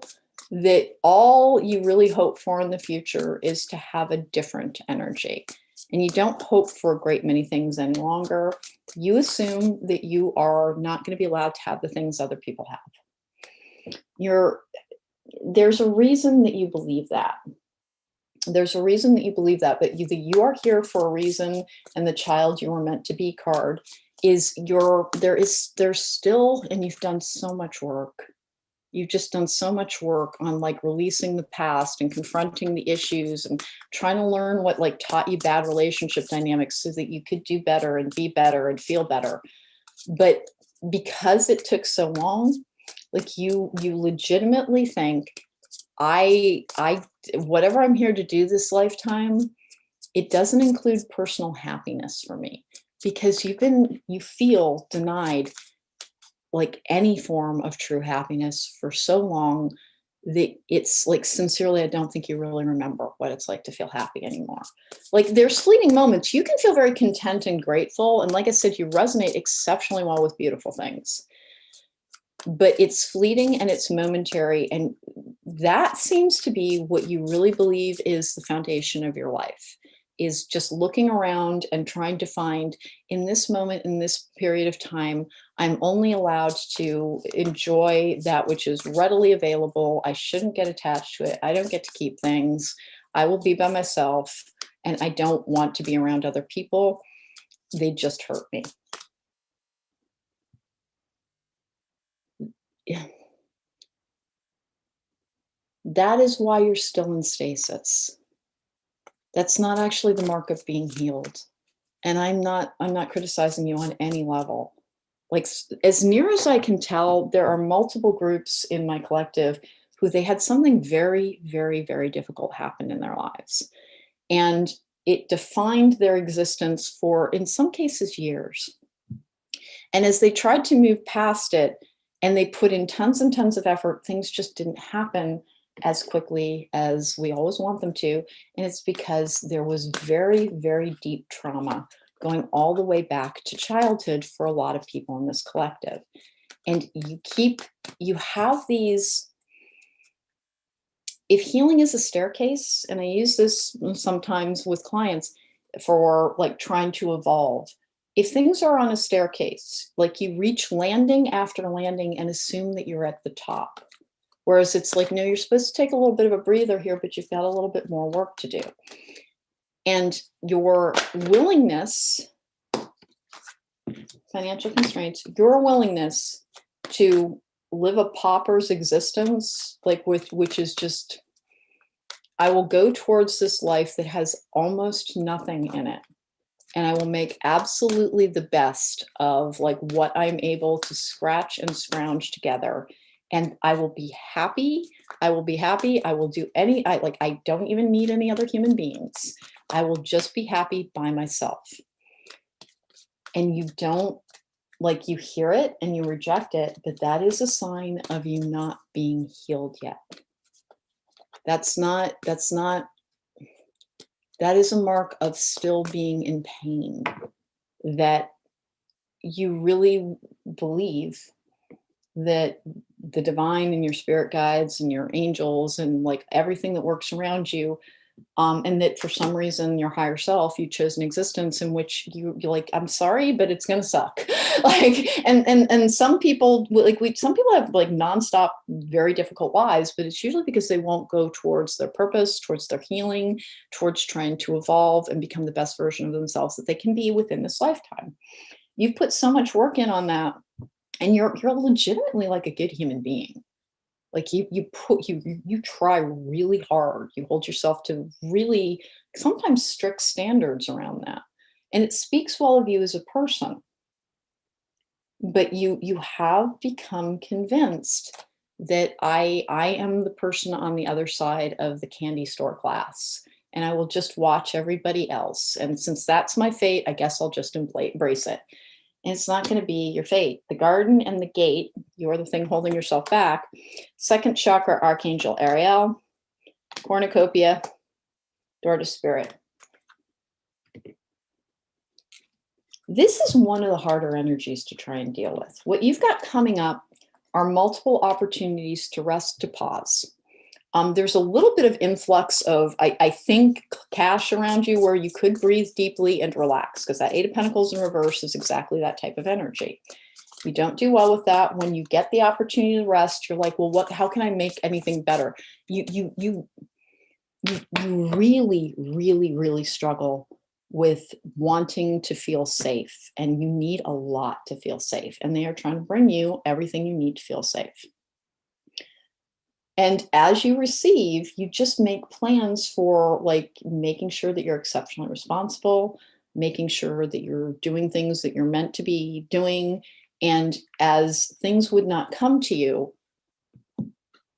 [SPEAKER 1] that all you really hope for in the future is to have a different energy. And you don't hope for a great many things any longer. You assume that you are not going to be allowed to have the things other people have. There's a reason that you believe that. There's a reason that you believe that, but you are here for a reason, and the child you were meant to be card is there's still, and you've done so much work. You've just done so much work on like releasing the past and confronting the issues and trying to learn what like taught you bad relationship dynamics so that you could do better and be better and feel better. But because it took so long, like you legitimately think, whatever I'm here to do this lifetime, it doesn't include personal happiness for me, because you feel denied like any form of true happiness for so long that it's like, sincerely, I don't think you really remember what it's like to feel happy anymore. Like there's fleeting moments. You can feel very content and grateful. And like I said, you resonate exceptionally well with beautiful things, but it's fleeting and it's momentary. And that seems to be what you really believe is the foundation of your life, is just looking around and trying to find, in this moment, in this period of time, I'm only allowed to enjoy that which is readily available. I shouldn't get attached to it. I don't get to keep things. I will be by myself, and I don't want to be around other people. They just hurt me. Yeah. That is why you're still in stasis. That's not actually the mark of being healed. And I'm not criticizing you on any level. Like, as near as I can tell, there are multiple groups in my collective who they had something very, very, very difficult happen in their lives. And it defined their existence for, in some cases, years. And as they tried to move past it and they put in tons and tons of effort, things just didn't happen as quickly as we always want them to. And it's because there was very, very deep trauma going all the way back to childhood for a lot of people in this collective. And you have these, if healing is a staircase, and I use this sometimes with clients for like trying to evolve. If things are on a staircase, like you reach landing after landing and assume that you're at the top. Whereas it's like, no, you're supposed to take a little bit of a breather here, but you've got a little bit more work to do. And your willingness, financial constraints, your willingness to live a pauper's existence, like which is just, I will go towards this life that has almost nothing in it. And I will make absolutely the best of like what I'm able to scratch and scrounge together. And I will be happy. I will be happy. I will do I don't even need any other human beings. I will just be happy by myself. And you don't, like, you hear it and you reject it, but that is a sign of you not being healed yet. That is a mark of still being in pain, that you really believe that the divine and your spirit guides and your angels and like everything that works around you, and that for some reason your higher self, you chose an existence in which you're like, I'm sorry, but it's gonna suck. Like, and some people some people have like nonstop, very difficult lives, but it's usually because they won't go towards their purpose, towards their healing, towards trying to evolve and become the best version of themselves that they can be within this lifetime. You've put so much work in on that, and you're legitimately like a good human being. Like you try really hard. You hold yourself to really sometimes strict standards around that. And it speaks well of you as a person. But you have become convinced that I am the person on the other side of the candy store glass, and I will just watch everybody else. And since that's my fate, I guess I'll just embrace it. And it's not going to be your fate. The garden and the gate, you're the thing holding yourself back. Second chakra, Archangel Ariel, cornucopia, door to spirit. This is one of the harder energies to try and deal with. What you've got coming up are multiple opportunities to rest, to pause. There's a little bit of influx of, I think, cash around you where you could breathe deeply and relax, because that Eight of Pentacles in reverse is exactly that type of energy. You don't do well with that. When you get the opportunity to rest, you're like, well, how can I make anything better? You really, really, really struggle with wanting to feel safe, and you need a lot to feel safe. And they are trying to bring you everything you need to feel safe. And as you receive, you just make plans for like making sure that you're exceptionally responsible, making sure that you're doing things that you're meant to be doing. And as things would not come to you,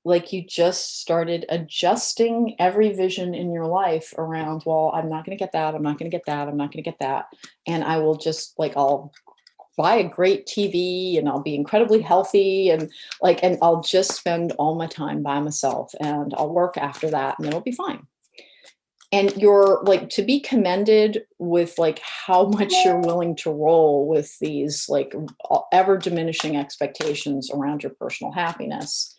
[SPEAKER 1] like you just started adjusting every vision in your life around, well, I'm not going to get that. I'm not going to get that. I'm not going to get that. And I will just like, I'll buy a great TV and I'll be incredibly healthy and like, and I'll just spend all my time by myself and I'll work after that and it'll be fine. And you're like, to be commended with like how much you're willing to roll with these like ever diminishing expectations around your personal happiness.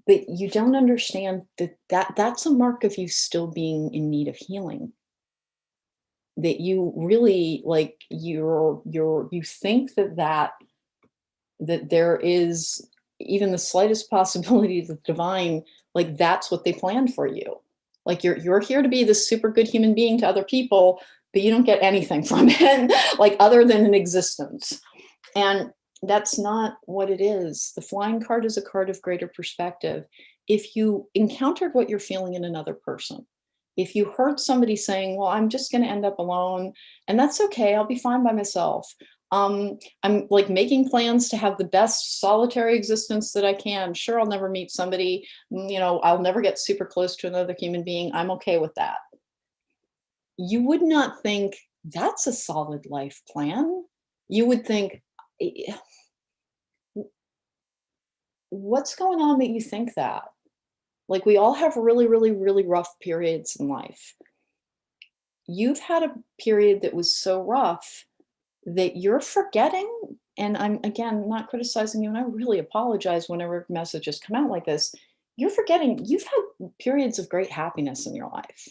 [SPEAKER 1] But you don't understand that that's a mark of you still being in need of healing. That you really like you think that there is even the slightest possibility that the divine, like that's what they planned for you. Like you're here to be this super good human being to other people, but you don't get anything from it, like other than an existence. And that's not what it is. The flying card is a card of greater perspective. If you encountered what you're feeling in another person, if you heard somebody saying, well, I'm just going to end up alone and that's okay, I'll be fine by myself. I'm like making plans to have the best solitary existence that I can. Sure, I'll never meet somebody, you know, I'll never get super close to another human being. I'm okay with that. You would not think that's a solid life plan. You would think, what's going on that you think that? Like we all have really, really, really rough periods in life. You've had a period that was so rough that you're forgetting, and I'm again not criticizing you, and I really apologize whenever messages come out like this. You're forgetting you've had periods of great happiness in your life.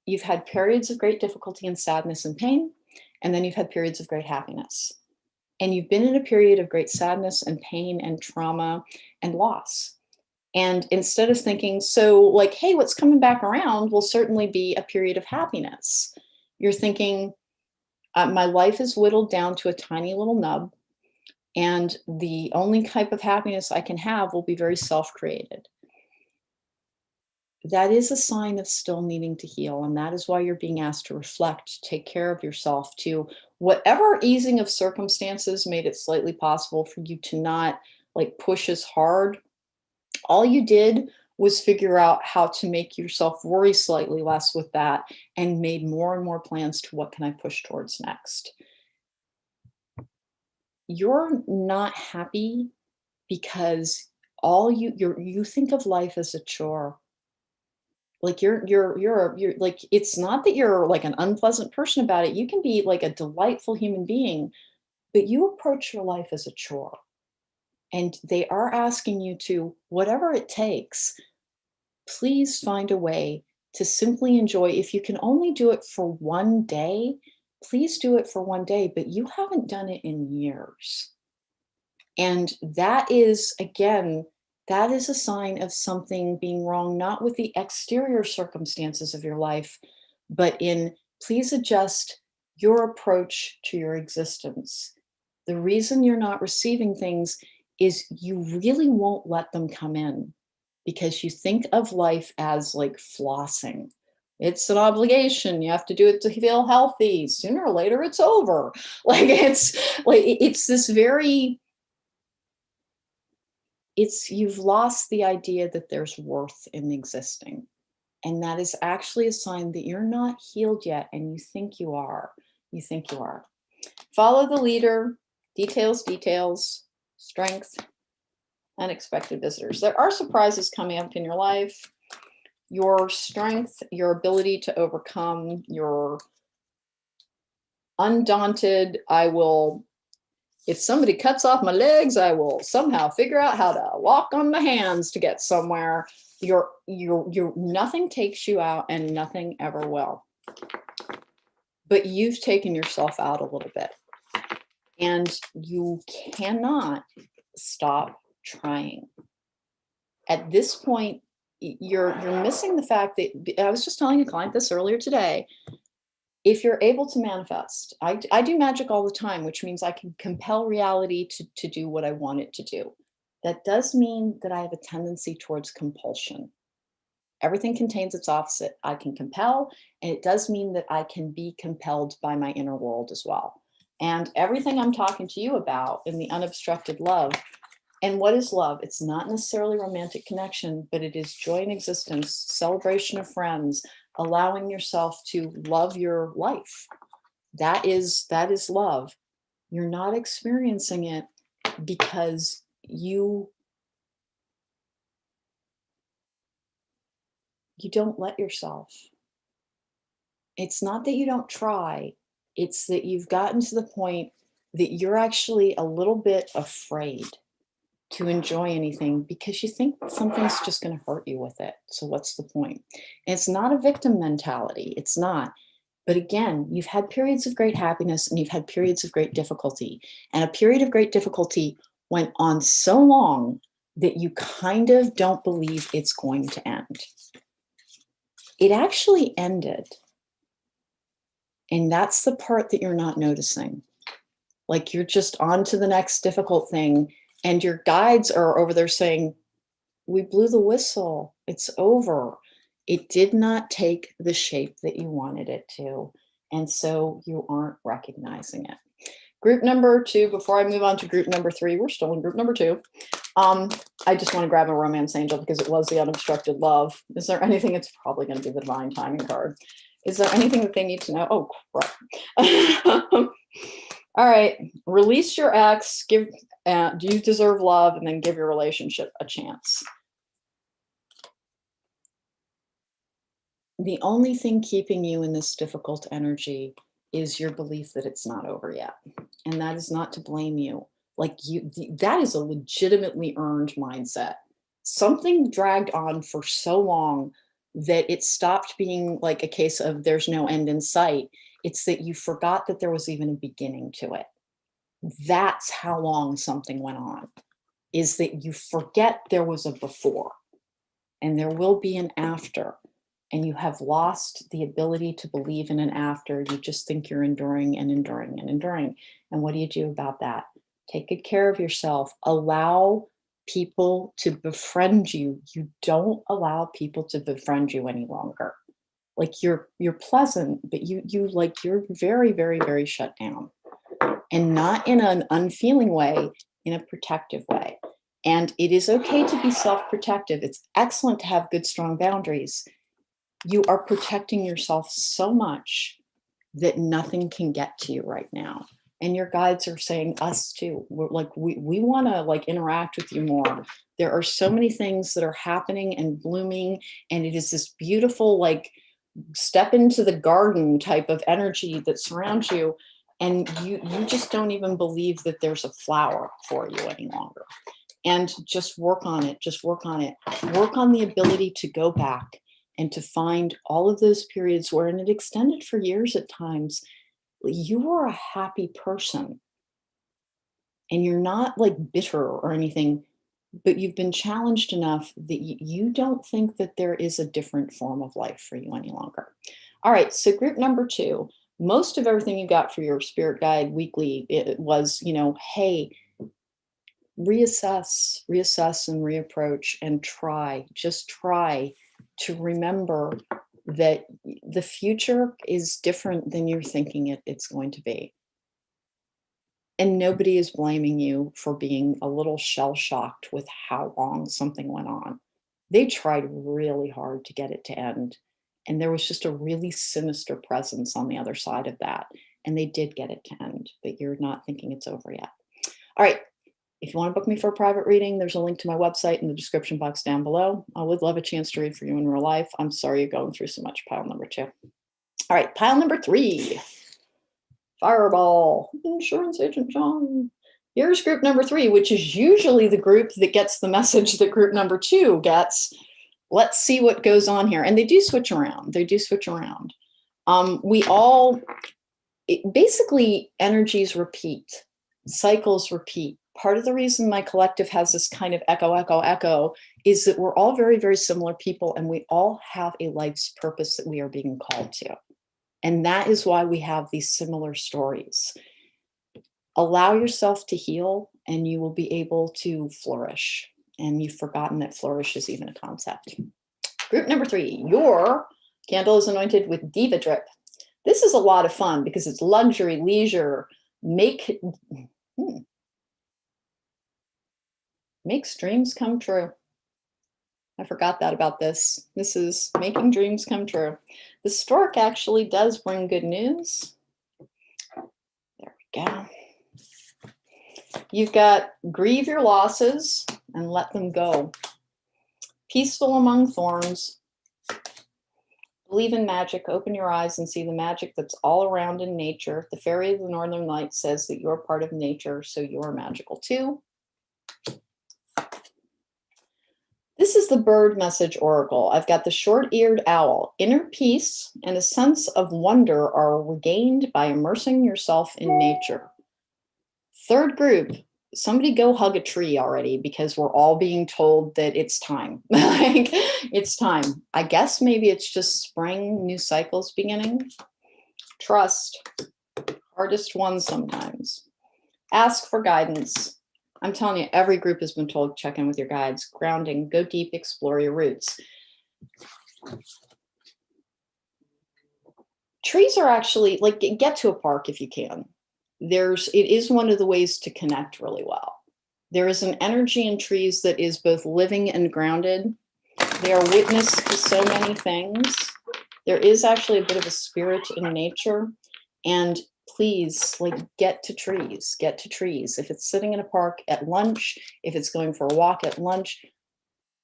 [SPEAKER 1] You've had periods of great difficulty and sadness and pain, and then you've had periods of great happiness. And you've been in a period of great sadness and pain and trauma and loss. And instead of thinking, so like, hey, what's coming back around will certainly be a period of happiness, you're thinking, my life is whittled down to a tiny little nub, and the only type of happiness I can have will be very self-created. That is a sign of still needing to heal, and that is why you're being asked to reflect, take care of yourself, to whatever easing of circumstances made it slightly possible for you to not like push as hard. All you did was figure out how to make yourself worry slightly less with that and made more and more plans to what can I push towards next. You're not happy because you think of life as a chore. Like you're like, it's not that you're like an unpleasant person about it. You can be like a delightful human being, but you approach your life as a chore. And they are asking you to, whatever it takes, please find a way to simply enjoy. If you can only do it for one day, please do it for one day, but you haven't done it in years. And that is, again, that is a sign of something being wrong, not with the exterior circumstances of your life, but in please adjust your approach to your existence. The reason you're not receiving things is you really won't let them come in because you think of life as like flossing. It's an obligation. You have to do it to feel healthy. Sooner or later, it's over. Like it's this very, you've lost the idea that there's worth in existing. And that is actually a sign that you're not healed yet. And you think you are. You think you are. Follow the leader. Details, strength, unexpected visitors. There are surprises coming up in your life. Your strength, your ability to overcome, your undaunted, I will If somebody cuts off my legs, I will somehow figure out how to walk on my hands to get somewhere. Nothing takes you out and nothing ever will. But you've taken yourself out a little bit. And you cannot stop trying. At this point, you're missing the fact that, I was just telling a client this earlier today, if you're able to manifest, I do magic all the time, which means I can compel reality to do what I want it to do. That does mean that I have a tendency towards compulsion. Everything contains its opposite. I can compel, and it does mean that I can be compelled by my inner world as well. And everything I'm talking to you about in the unobstructed love. And what is love? It's not necessarily romantic connection, but it is joy in existence, celebration of friends, allowing yourself to love your life. That is love. You're not experiencing it because you don't let yourself. It's not that you don't try. It's that you've gotten to the point that you're actually a little bit afraid to enjoy anything because you think something's just going to hurt you with it. So what's the point? And it's not a victim mentality. It's not. But again, you've had periods of great happiness and you've had periods of great difficulty. And a period of great difficulty went on so long that you kind of don't believe it's going to end. It actually ended. And that's the part that you're not noticing. Like you're just on to the next difficult thing. And your guides are over there saying, we blew the whistle. It's over. It did not take the shape that you wanted it to. And so you aren't recognizing it. Group number 2, before I move on to group number 3, we're still in group number 2. I just want to grab a romance angel because it was the unobstructed love. Is there anything? It's probably going to be the divine timing card. Is there anything that they need to know? Oh, crap. All right. Release your ex. Do you deserve love? And then give your relationship a chance. The only thing keeping you in this difficult energy is your belief that it's not over yet. And that is not to blame you. Like that is a legitimately earned mindset. Something dragged on for so long that it stopped being like a case of there's no end in sight. It's that you forgot that there was even a beginning to it. That's how long something went on, is that you forget there was a before and there will be an after. And you have lost the ability to believe in an after. You just think you're enduring and enduring and enduring. And what do you do about that? Take good care of yourself. Allow people to befriend you. You don't allow people to befriend you any longer. Like you're pleasant, but you're very, very, very shut down. And not in an unfeeling way, in a protective way. And it is okay to be self-protective. It's excellent to have good, strong boundaries. You are protecting yourself so much that nothing can get to you right now. And your guides are saying, us too. We're like, we want to like interact with you more. There are so many things that are happening and blooming. And it is this beautiful, like, step into the garden type of energy that surrounds you. And you just don't even believe that there's a flower for you any longer. And just work on it. Just work on it. Work on the ability to go back and to find all of those periods where, and it extended for years at times, you were a happy person. And you're not like bitter or anything, but you've been challenged enough that you don't think that there is a different form of life for you any longer. All right, so group number 2, most of everything you got for your spirit guide weekly, it was, hey, reassess and reapproach and just try to remember that the future is different than you're thinking it's going to be. And nobody is blaming you for being a little shell-shocked with how long something went on. They tried really hard to get it to end. And there was just a really sinister presence on the other side of that. And they did get it to end, but you're not thinking it's over yet. All right. If you want to book me for a private reading, there's a link to my website in the description box down below. I would love a chance to read for you in real life. I'm sorry you're going through so much. Pile number 2. All right, pile number 3. Fireball. Insurance agent John. Here's group number 3, which is usually the group that gets the message that group number 2 gets. Let's see what goes on here. And they do switch around. They do switch around. Basically, energies repeat, cycles repeat. Part of the reason my collective has this kind of echo, echo, echo is that we're all very, very similar people, and we all have a life's purpose that we are being called to. And that is why we have these similar stories. Allow yourself to heal, and you will be able to flourish. And you've forgotten that flourish is even a concept. Group number 3, your candle is anointed with Diva Drip. This is a lot of fun because it's luxury, leisure, makes dreams come true. I forgot that about this. This is making dreams come true. The stork actually does bring good news. There we go. You've got grieve your losses and let them go. Peaceful among thorns. Believe in magic. Open your eyes and see the magic that's all around in nature. The fairy of the northern lights says that you're part of nature, so you're magical too. This is the bird message oracle. I've got the short-eared owl. Inner peace and a sense of wonder are regained by immersing yourself in nature. Third group, somebody go hug a tree already, because we're all being told that it's time. Like, it's time. I guess maybe it's just spring, new cycles beginning. Trust. Hardest one sometimes. Ask for guidance. I'm telling you, every group has been told, check in with your guides. Grounding, go deep, explore your roots. Trees are actually, like, get to a park if you can. It is one of the ways to connect really well. There is an energy in trees that is both living and grounded. They are witness to so many things. There is actually a bit of a spirit in nature. And please, like, get to trees, get to trees. If it's sitting in a park at lunch, if it's going for a walk at lunch,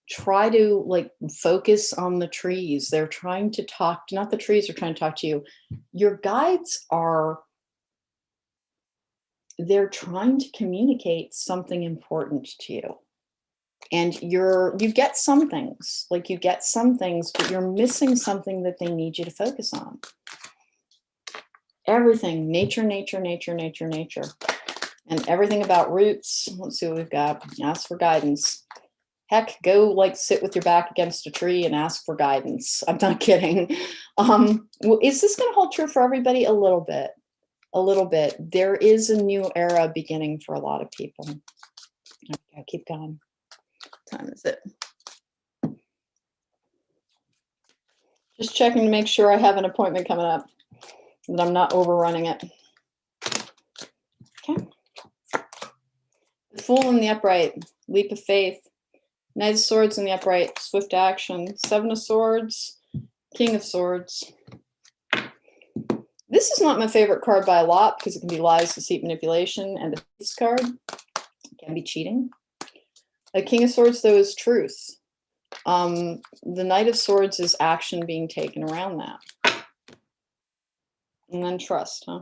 [SPEAKER 1] try to, like, focus on the trees. They're trying to talk, not the trees are trying to talk to you. Your guides are, they're trying to communicate something important to you. And you get some things, like, you get some things, but you're missing something that they need you to focus on. Everything, nature, nature, nature, nature, nature. And everything about roots. Let's see what we've got. Ask for guidance. Heck, go, like, sit with your back against a tree and ask for guidance. I'm not kidding. Is this going to hold true for everybody? A little bit. A little bit. There is a new era beginning for a lot of people. Okay, keep going. What time is it? Just checking to make sure I have an appointment coming up, that I'm not overrunning it. Okay. The Fool in the upright, leap of faith. Knight of Swords in the upright, swift action. Seven of Swords, King of Swords. This is not my favorite card by a lot because it can be lies, deceit, manipulation, and the Thief's card. It can be cheating. A King of Swords, though, is truth. The Knight of Swords is action being taken around that. And then trust, huh?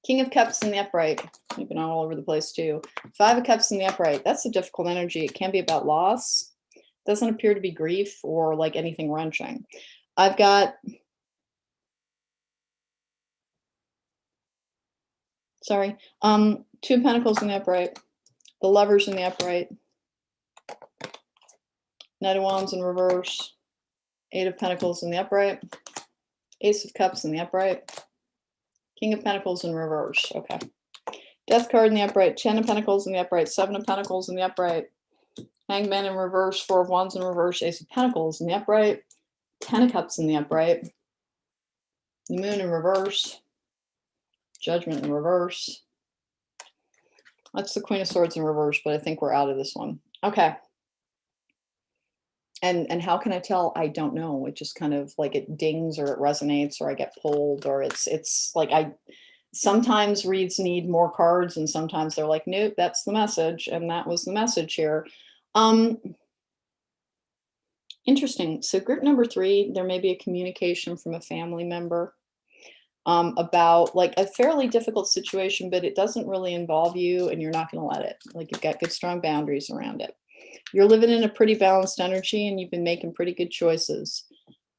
[SPEAKER 1] King of Cups in the upright. You've been all over the place too. Five of Cups in the upright. That's a difficult energy. It can be about loss. Doesn't appear to be grief or like anything wrenching. I've got, sorry, Two of Pentacles in the upright. The Lovers in the upright. Knight of Wands in reverse. Eight of Pentacles in the upright. Ace of Cups in the upright. King of Pentacles in reverse. Okay. Death card in the upright. 10 of Pentacles in the upright. 7 of Pentacles in the upright. Hangman in reverse. 4 of Wands in reverse. Ace of Pentacles in the upright. 10 of Cups in the upright. The Moon in reverse. Judgment in reverse. That's the Queen of Swords in reverse, but I think we're out of this one. Okay. And how can I tell? I don't know. It just kind of like it dings or it resonates or I get pulled or it's like sometimes reads need more cards and sometimes they're like, nope, that's the message. And that was the message here. Interesting. So group number 3, there may be a communication from a family member. about like a fairly difficult situation, but it doesn't really involve you and you're not going to let it. Like you've got good, strong boundaries around it. You're living in a pretty balanced energy and you've been making pretty good choices.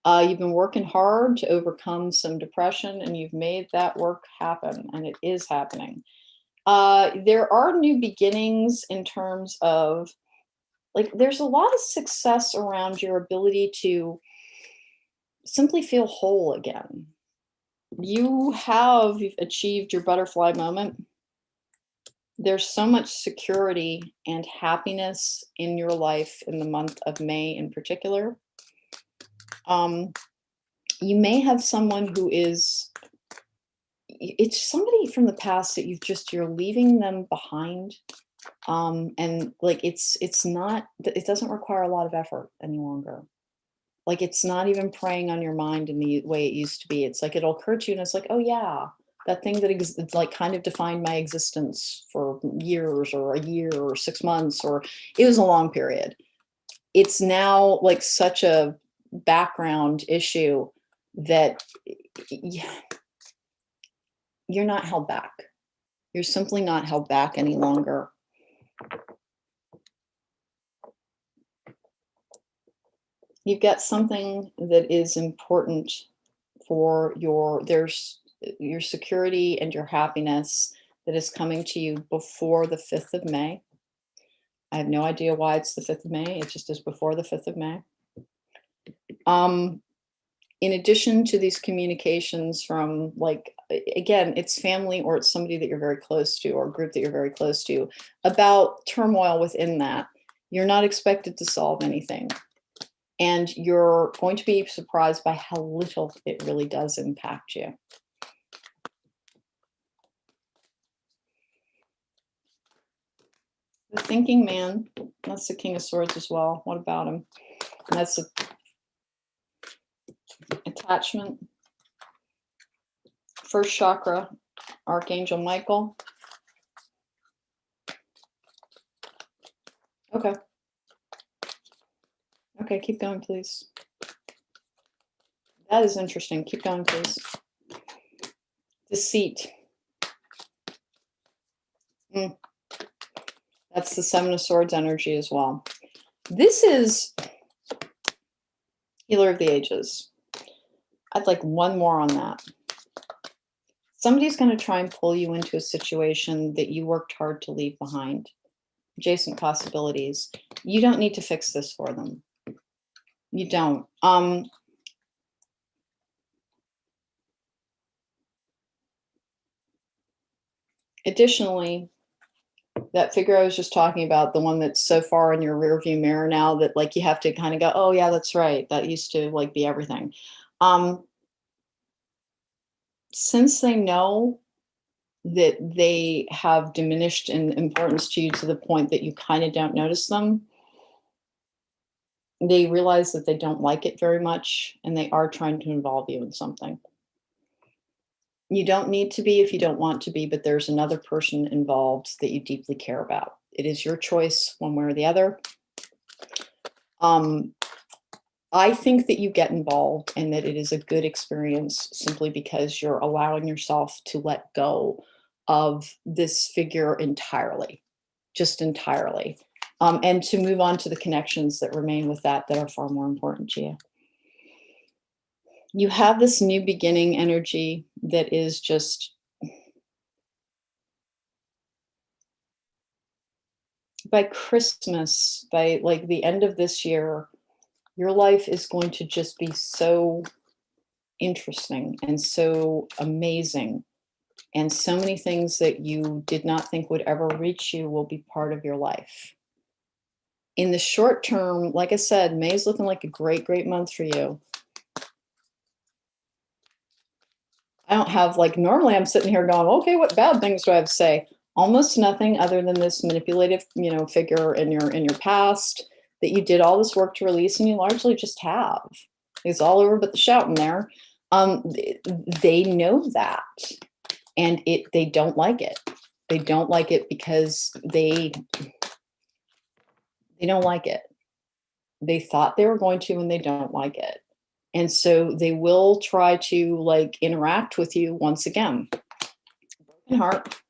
[SPEAKER 1] You've been working hard to overcome some depression and you've made that work happen, and it is happening. There are new beginnings in terms of like, there's a lot of success around your ability to simply feel whole again. You have achieved your butterfly moment. There's so much security and happiness in your life in the month of May in particular. You may have someone who is, it's somebody from the past that you're leaving them behind. And like, it's not, it doesn't require a lot of effort any longer. Like, it's not even preying on your mind in the way it used to be. It's like, it'll occur to you and it's like, oh yeah, that thing that like kind of defined my existence for years or a year or 6 months, or it was a long period. It's now like such a background issue that you're not held back. You're simply not held back any longer. You've got something that is important for your security and your happiness that is coming to you before the 5th of May. I have no idea why it's the 5th of May. It just is before the 5th of May. In addition to these communications from, like, again, it's family or it's somebody that you're very close to or a group that you're very close to about turmoil within that, you're not expected to solve anything. And you're going to be surprised by how little it really does impact you. The thinking man, that's the King of Swords as well. What about him? And that's a attachment. First chakra, Archangel Michael. Okay. Okay, keep going, please. That is interesting. Keep going, please. Deceit. That's the Seven of Swords energy as well. This is Healer of the Ages. I'd like one more on that. Somebody's going to try and pull you into a situation that you worked hard to leave behind. Adjacent possibilities. You don't need to fix this for them. You don't. Additionally, that figure I was just talking about, the one that's so far in your rear view mirror now that like you have to kind of go, oh yeah, that's right. That used to like be everything. Since they know that they have diminished in importance to you to the point that you kind of don't notice them, they realize that they don't like it very much and they are trying to involve you in something. You don't need to be if you don't want to be, but there's another person involved that you deeply care about. It is your choice one way or the other. I think that you get involved and that it is a good experience simply because you're allowing yourself to let go of this figure entirely, just entirely, and to move on to the connections that remain with that are far more important to you. You have this new beginning energy that is just by Christmas, by like the end of this year, your life is going to just be so interesting and so amazing. And so many things that you did not think would ever reach you will be part of your life. In the short term, like I said, May's looking like a great, great month for you. I don't have like, normally I'm sitting here going, okay, what bad things do I have to say? Almost nothing other than this manipulative, figure in your past that you did all this work to release, and you largely just have. It's all over but the shouting there. They know that, and they don't like it. They don't like it because they don't like it. They thought they were going to, and they don't like it. And so they will try to like interact with you once again. Broken heart,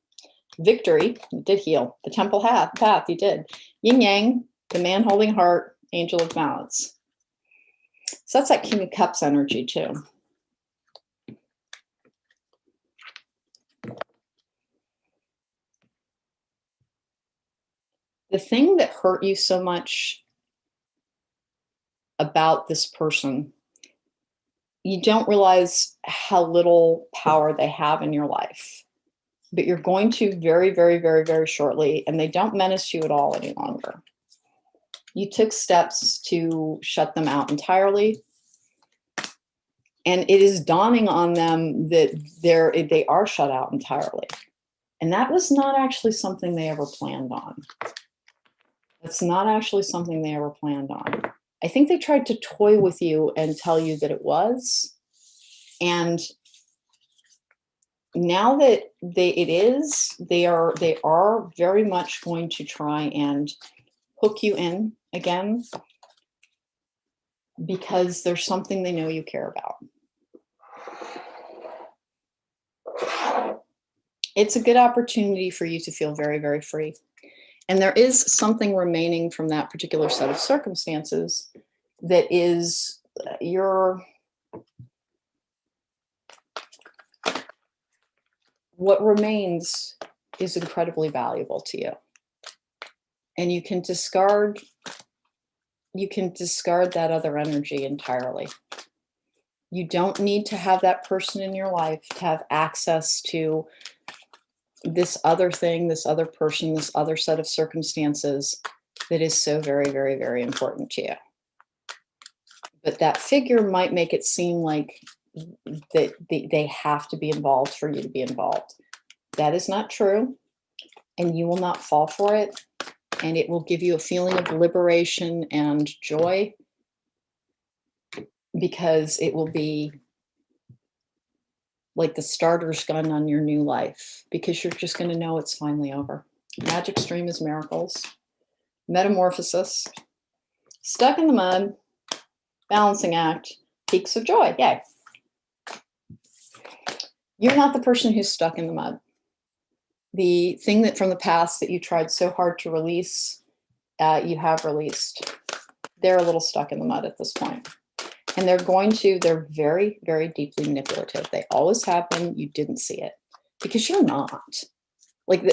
[SPEAKER 1] victory, you did heal. The temple path, you did. Yin yang, the man holding heart, angel of balance. So that's that King of Cups energy too. The thing that hurt you so much about this person, you don't realize how little power they have in your life, but you're going to very, very, very, very shortly, and they don't menace you at all any longer. You took steps to shut them out entirely, and it is dawning on them that they are shut out entirely. And that was not actually something they ever planned on. That's not actually something they ever planned on. I think they tried to toy with you and tell you that it was. And now that they are very much going to try and hook you in again, because there's something they know you care about. It's a good opportunity for you to feel very, very free. And there is something remaining from that particular set of circumstances that is what remains is incredibly valuable to you. And you can discard that other energy entirely. You don't need to have that person in your life to have access to this other thing, this other person, this other set of circumstances that is so very, very, very important to you. But that figure might make it seem like that they have to be involved for you to be involved. That is not true, and you will not fall for it, and it will give you a feeling of liberation and joy, because it will be like the starter's gun on your new life, because you're just going to know it's finally over. Magic stream is miracles. Metamorphosis. Stuck in the mud. Balancing act. Peaks of joy. Yay. You're not the person who's stuck in the mud. The thing that from the past that you tried so hard to release, you have released. They're a little stuck in the mud at this point. And they're very, very deeply manipulative. They always have been. You didn't see it because you're not. Like,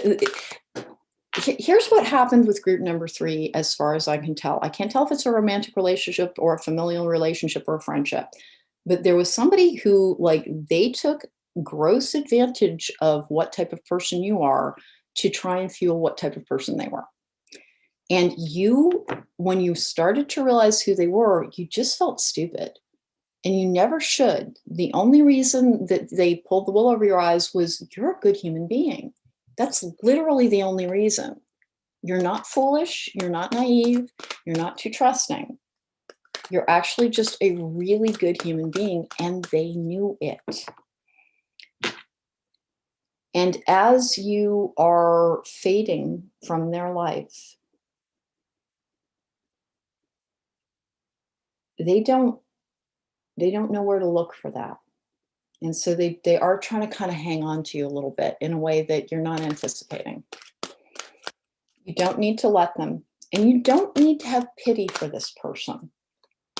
[SPEAKER 1] here's what happened with group number 3, as far as I can tell. I can't tell if it's a romantic relationship or a familial relationship or a friendship, but there was somebody who, like, they took gross advantage of what type of person you are to try and fuel what type of person they were. And you, when you started to realize who they were, you just felt stupid. And you never should. The only reason that they pulled the wool over your eyes was you're a good human being. That's literally the only reason. You're not foolish. You're not naive. You're not too trusting. You're actually just a really good human being, and they knew it. And as you are fading from their life, they don't know where to look for that. And so they are trying to kind of hang on to you a little bit in a way that you're not anticipating. You don't need to let them, and you don't need to have pity for this person.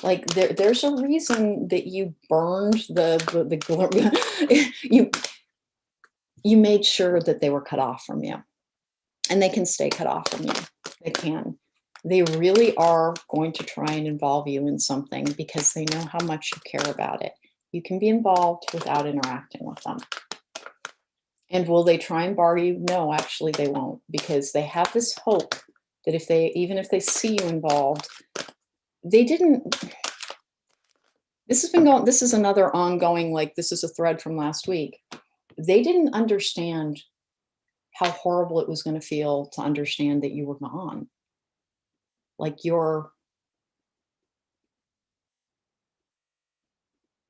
[SPEAKER 1] Like, there's a reason that you burned you made sure that they were cut off from you, and they can stay cut off from you. They can. They really are going to try and involve you in something because they know how much you care about it. You can be involved without interacting with them. And will they try and bar you? No, actually they won't, because they have this hope that even if they see you involved, this is another ongoing, like, this is a thread from last week. They didn't understand how horrible it was going to feel to understand that you were gone. Like, you're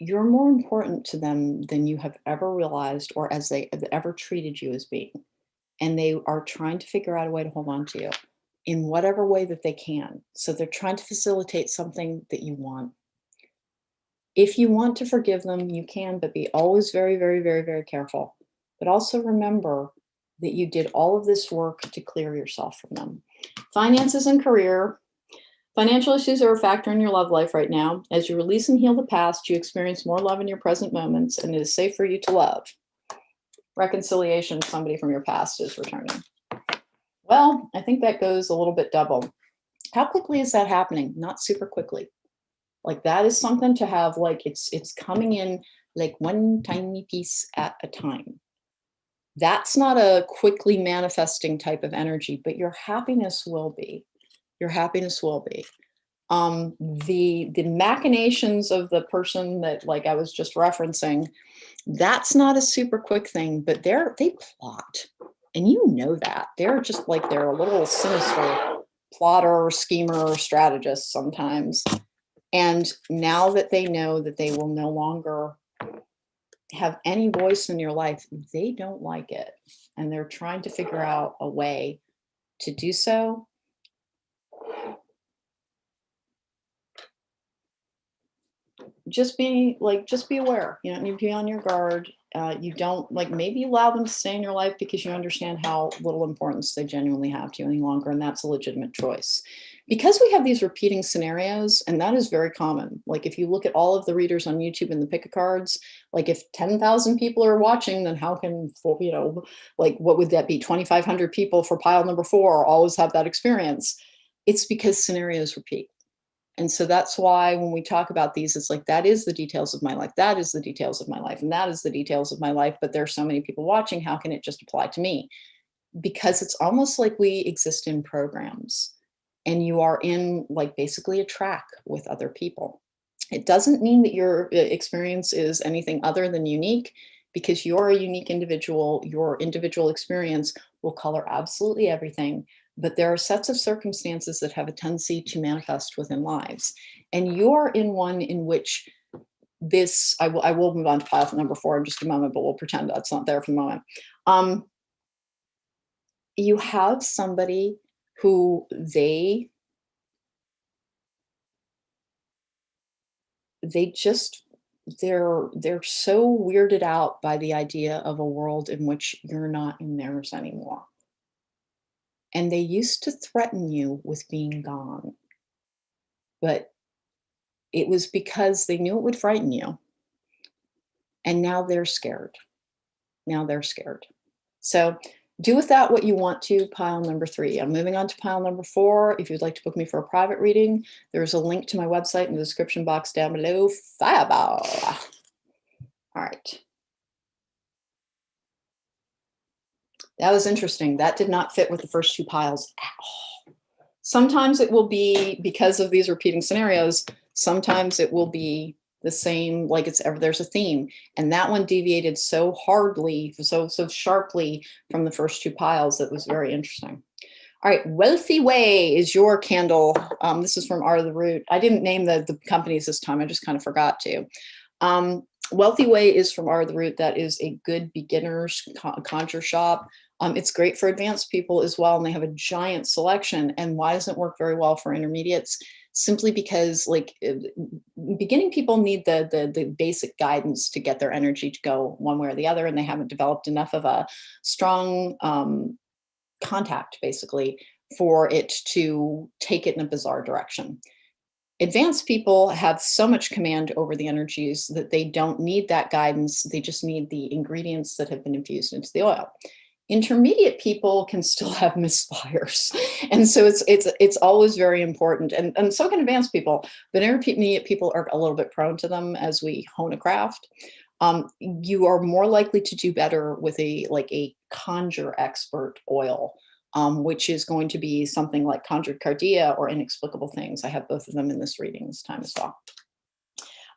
[SPEAKER 1] more important to them than you have ever realized, or as they have ever treated you as being. And they are trying to figure out a way to hold on to you in whatever way that they can. So they're trying to facilitate something that you want. If you want to forgive them, you can, but be always very, very, very, very careful. But also remember that you did all of this work to clear yourself from them. Finances and career. Financial issues are a factor in your love life right now. As you release and heal the past, you experience more love in your present moments, and it is safe for you to love. Reconciliation, somebody from your past is returning. Well, I think that goes a little bit double. How quickly is that happening? Not super quickly. Like that is something to have, like it's coming in like one tiny piece at a time. That's not a quickly manifesting type of energy, but your happiness will be. Your happiness will be. The machinations of the person that, like I was just referencing, that's not a super quick thing, but they plot, and you know that they're just like, they're a little sinister plotter, schemer, strategist sometimes. And now that they know that they will no longer have any voice in your life, they don't like it, and they're trying to figure out a way to do so. Just be aware. You don't need to be on your guard. You don't, like, maybe allow them to stay in your life because you understand how little importance they genuinely have to you any longer, and that's a legitimate choice. Because we have these repeating scenarios, and that is very common. Like if you look at all of the readers on YouTube and the pick a cards, like if 10,000 people are watching, then how can, like what would that be? 2,500 people for pile number 4 always have that experience. It's because scenarios repeat. And so that's why when we talk about these, it's like, that is the details of my life. That is the details of my life. And that is the details of my life. But there are so many people watching. How can it just apply to me? Because it's almost like we exist in programs, and you are in, like, basically a track with other people. It doesn't mean that your experience is anything other than unique, because you're a unique individual. Your individual experience will color absolutely everything. But there are sets of circumstances that have a tendency to manifest within lives. And you're in one in which this, I will move on to pile number 4 in just a moment, but we'll pretend that's not there for the moment. You have somebody who they're so weirded out by the idea of a world in which you're not in theirs anymore. And they used to threaten you with being gone. But it was because they knew it would frighten you. And now they're scared. Now they're scared. So do with that what you want to, pile number 3. I'm moving on to pile number 4. If you'd like to book me for a private reading, there's a link to my website in the description box down below. Fireball. All right. That was interesting. That did not fit with the first 2 piles at all. Sometimes it will be, because of these repeating scenarios, sometimes it will be the same, like there's a theme. And that one deviated so hardly, so sharply from the first 2 piles. That was very interesting. All right, Wealthy Way is your candle. This is from Art of the Root. I didn't name the companies this time. I just kind of forgot to. Wealthy Way is from Art of the Root. That is a good beginner's conjure shop. It's great for advanced people as well, and they have a giant selection. And why doesn't it work very well for intermediates? Simply because, like, beginning people need the basic guidance to get their energy to go one way or the other, and they haven't developed enough of a strong contact, basically, for it to take it in a bizarre direction. Advanced people have so much command over the energies that they don't need that guidance. They just need the ingredients that have been infused into the oil. Intermediate people can still have misfires. And so it's always very important. And so can advanced people, but intermediate people are a little bit prone to them as we hone a craft. You are more likely to do better with a conjure expert oil, which is going to be something like Conjured Cardia or Inexplicable Things. I have both of them in this reading this time as well.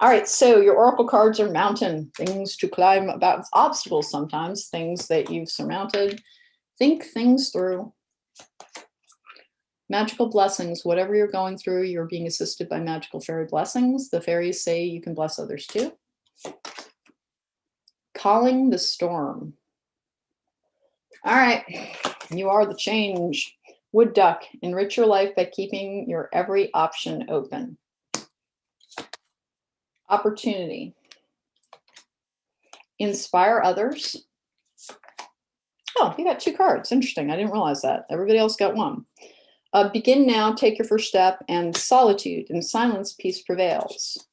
[SPEAKER 1] All right, so your oracle cards are mountain, things to climb, about obstacles sometimes, things that you've surmounted. Think things through. Magical blessings, whatever you're going through, you're being assisted by magical fairy blessings. The fairies say you can bless others too. Calling the storm. All right, you are the change. Wood duck, enrich your life by keeping your every option open. Opportunity. Inspire others. Oh, you got 2 cards. Interesting. I didn't realize that. Everybody else got 1. Begin now, take your first step, and solitude and silence, peace prevails.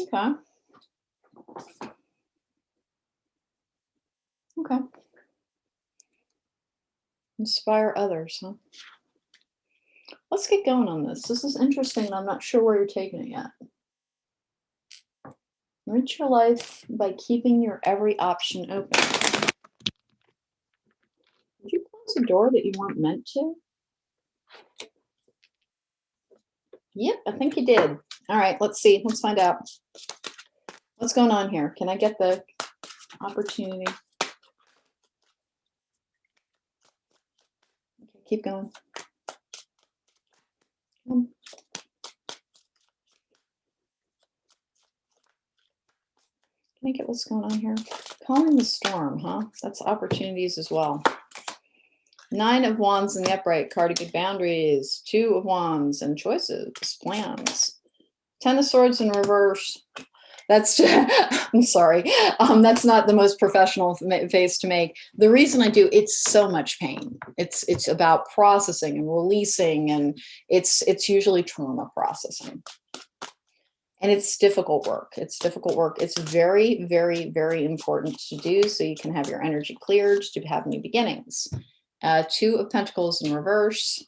[SPEAKER 1] Okay. Okay. Inspire others, huh? Let's get going on this. This is interesting. I'm not sure where you're taking it yet. Enrich your life by keeping your every option open. Did you close a door that you weren't meant to? Yep, I think you did. All right, let's see. Let's find out. What's going on here? Can I get the opportunity? Okay, keep going. Come on. Can I get what's going on here? Calming the storm, huh? That's opportunities as well. 9 of Wands in the upright, card of good boundaries. 2 of Wands and choices, plans. 10 of Swords in reverse. That's just, I'm sorry. That's not the most professional face to make. The reason I do, it's so much pain. It's about processing and releasing, and it's usually trauma processing. And it's difficult work. It's difficult work. It's very, very, very important to do so you can have your energy cleared to have new beginnings. 2 of Pentacles in reverse.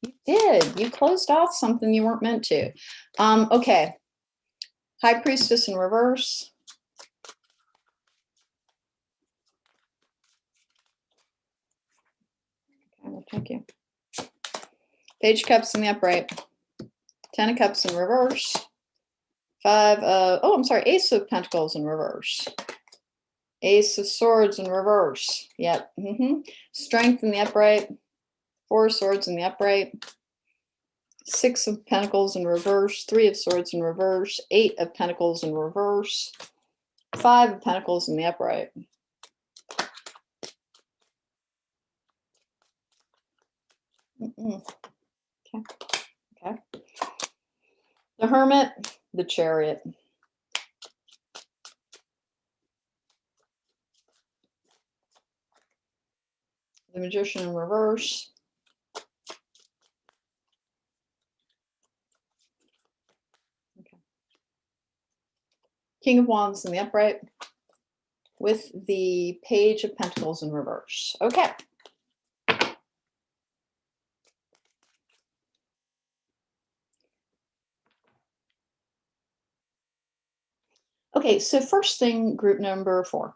[SPEAKER 1] You did. You closed off something you weren't meant to. Okay. High Priestess in reverse. Okay, well, thank you. Page of Cups in the upright. 10 of Cups in reverse. 5 of, oh, I'm sorry, Ace of Pentacles in reverse. Ace of Swords in reverse. Yep. Strength in the upright. 4 of Swords in the upright. 6 of Pentacles in reverse. 3 of Swords in reverse. 8 of Pentacles in reverse. 5 of Pentacles in the upright. Okay. Okay. The Hermit, the Chariot. The Magician in reverse. Okay. King of Wands in the upright with the Page of Pentacles in reverse. Okay. Okay, so first thing, group number 4.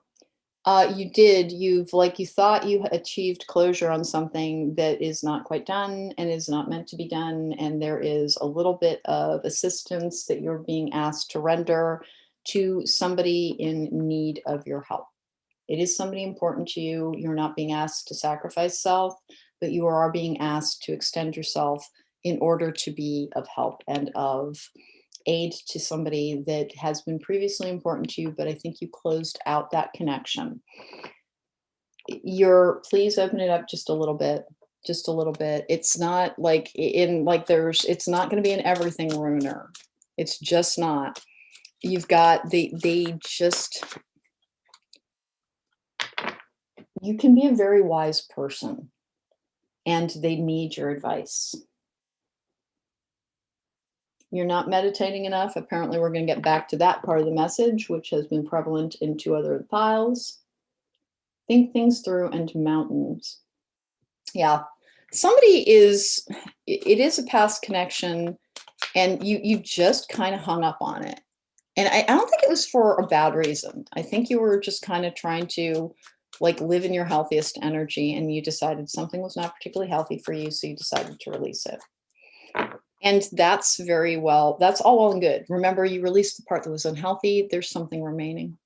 [SPEAKER 1] You thought you achieved closure on something that is not quite done and is not meant to be done. And there is a little bit of assistance that you're being asked to render to somebody in need of your help. It is somebody important to you. You're not being asked to sacrifice self, but you are being asked to extend yourself in order to be of help and of aid to somebody that has been previously important to you, but I think you closed out that connection. Please open it up just a little bit, just a little bit. It's not like it's not going to be an everything ruiner. It's just not. You've got, you can be a very wise person and they need your advice. You're not meditating enough. Apparently, we're going to get back to that part of the message, which has been prevalent in 2 other piles. Think things through and mountains. Yeah, it is a past connection, and you just kind of hung up on it. And I don't think it was for a bad reason. I think you were just kind of trying to live in your healthiest energy, and you decided something was not particularly healthy for you, so you decided to release it. And that's all well and good. Remember, you released the part that was unhealthy. There's something remaining.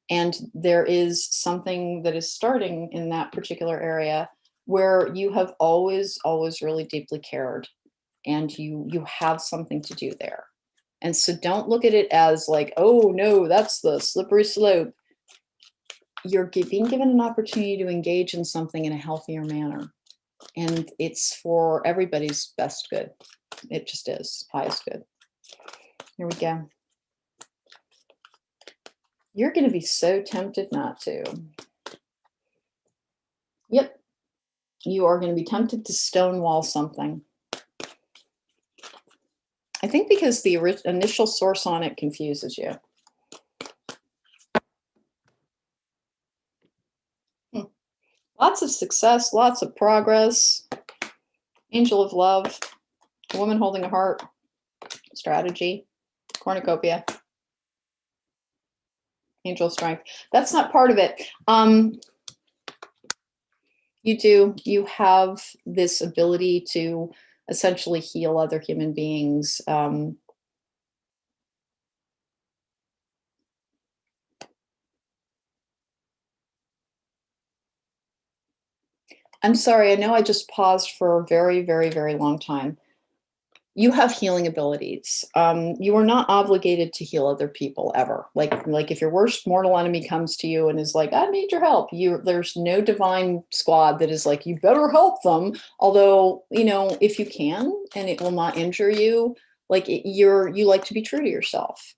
[SPEAKER 1] And there is something that is starting in that particular area where you have always, always really deeply cared. And you have something to do there. And so don't look at it as oh no, that's the slippery slope. You're being given an opportunity to engage in something in a healthier manner. And it's for everybody's best good. It just is highest good. Here we go. You're going to be so tempted not to. Yep. You are going to be tempted to stonewall something. I think because the initial source on it confuses you. Lots of success, lots of progress. Angel of love, a woman holding a heart, strategy, cornucopia, angel of strength. That's not part of it. You have this ability to essentially heal other human beings. I'm sorry, I know I just paused for a very, very, very long time. You have healing abilities. You are not obligated to heal other people ever. Like if your worst mortal enemy comes to you and is like, I need your help. There's no divine squad that is like, you better help them. Although, if you can, and it will not injure you, like you like to be true to yourself.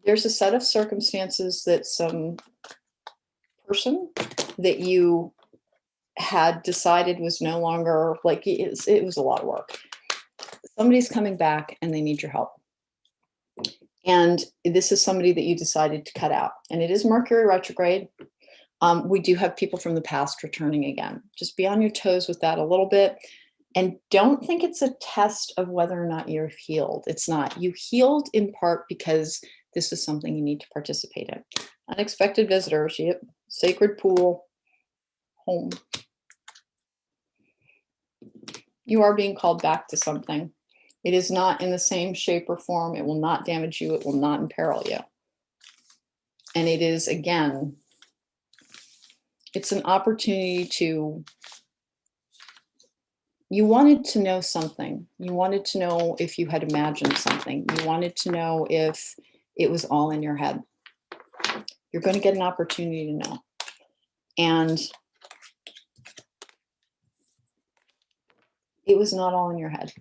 [SPEAKER 1] There's a set of circumstances that some person that you had decided was no longer, like, it was a lot of work. Somebody's coming back and they need your help. And this is somebody that you decided to cut out. And it is Mercury retrograde. We do have people from the past returning again. Just be on your toes with that a little bit. And don't think it's a test of whether or not you're healed. It's not. You healed in part because this is something you need to participate in. Unexpected visitors, yep. Sacred pool, home. You are being called back to something. It is not in the same shape or form. It will not damage you. It will not imperil you. And it is, again, it's an opportunity to, you wanted to know something. You wanted to know if you had imagined something. You wanted to know if it was all in your head. You're going to get an opportunity to know. And it was not all in your head.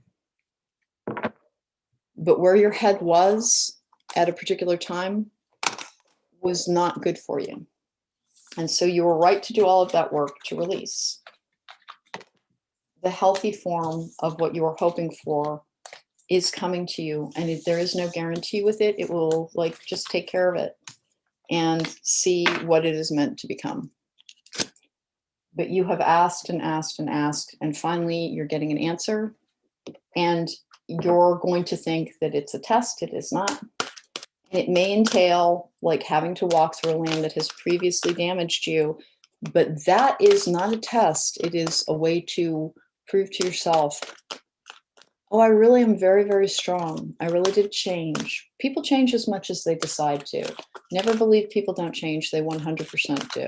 [SPEAKER 1] But where your head was at a particular time was not good for you. And so you were right to do all of that work to release. The healthy form of what you were hoping for is coming to you. And if there is no guarantee with it, it will, like, just take care of it and see what it is meant to become. But you have asked and asked and asked, and finally you're getting an answer. And you're going to think that it's a test. It is not. It may entail, like, having to walk through a land that has previously damaged you, but that is not a test. It is a way to prove to yourself, oh, I really am very, very strong. I really did change. People change as much as they decide to. Never believe people don't change. They 100% do.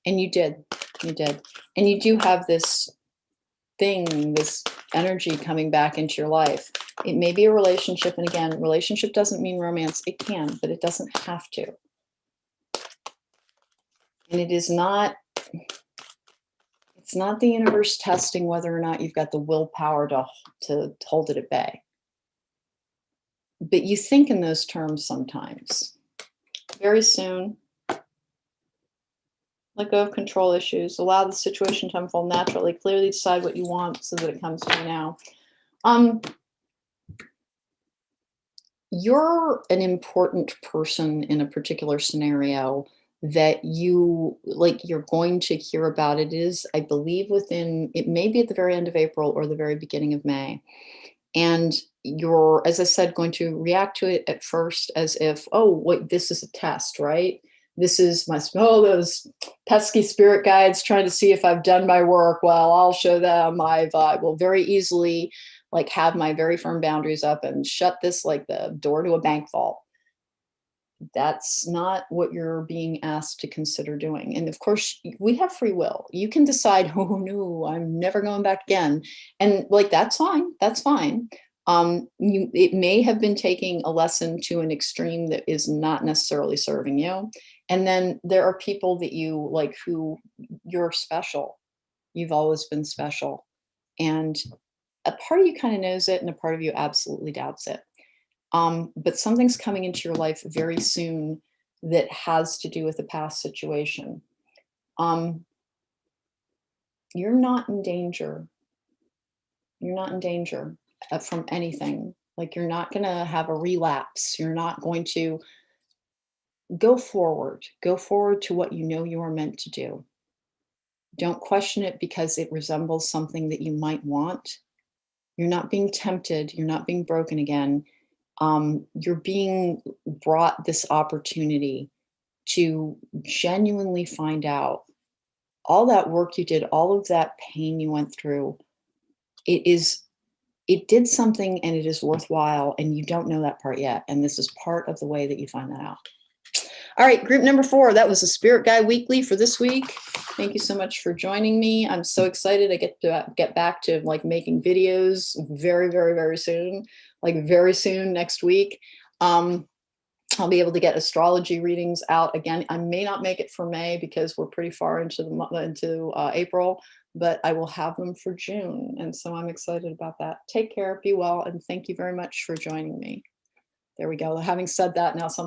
[SPEAKER 1] And you did. You did. And you do have this thing, this energy coming back into your life. It may be a relationship. And again, relationship doesn't mean romance. It can, but it doesn't have to. And it is not, it's not the universe testing whether or not you've got the willpower to hold it at bay. But you think in those terms sometimes. Very soon, let go of control issues. Allow the situation to unfold naturally. Clearly decide what you want so that it comes to you now. You're an important person in a particular scenario that you're going to hear about. It is, I believe, it may be at the very end of April or the very beginning of May. And you're, as I said, going to react to it at first as if, oh, wait, this is a test, right? This is those pesky spirit guides trying to see if I've done my work. Well, I'll show them I will very easily, like, have my very firm boundaries up and shut this like the door to a bank vault. That's not what you're being asked to consider doing. And of course, we have free will. You can decide, oh no, I'm never going back again. And, like, that's fine. That's fine. It may have been taking a lesson to an extreme that is not necessarily serving you. And then there are people that you like who you're special. You've always been special. And a part of you kind of knows it and a part of you absolutely doubts it. But something's coming into your life very soon that has to do with a past situation. You're not in danger. You're not in danger from anything. Like you're not going to have a relapse. You're not going to go forward. Go forward to what you know you are meant to do. Don't question it because it resembles something that you might want. You're not being tempted. You're not being broken again. You're being brought this opportunity to genuinely find out all that work you did, all of that pain you went through. It did something and it is worthwhile, and you don't know that part yet. And this is part of the way that you find that out. All right, group number 4. That was the Spirit Guide Weekly for this week. Thank you so much for joining me. I'm so excited. I get to get back to like making videos very, very, very soon, like very soon next week. I'll be able to get astrology readings out again. I may not make it for May because we're pretty far into April, but I will have them for June. And so I'm excited about that. Take care, be well, and thank you very much for joining me. There we go. Having said that, now there's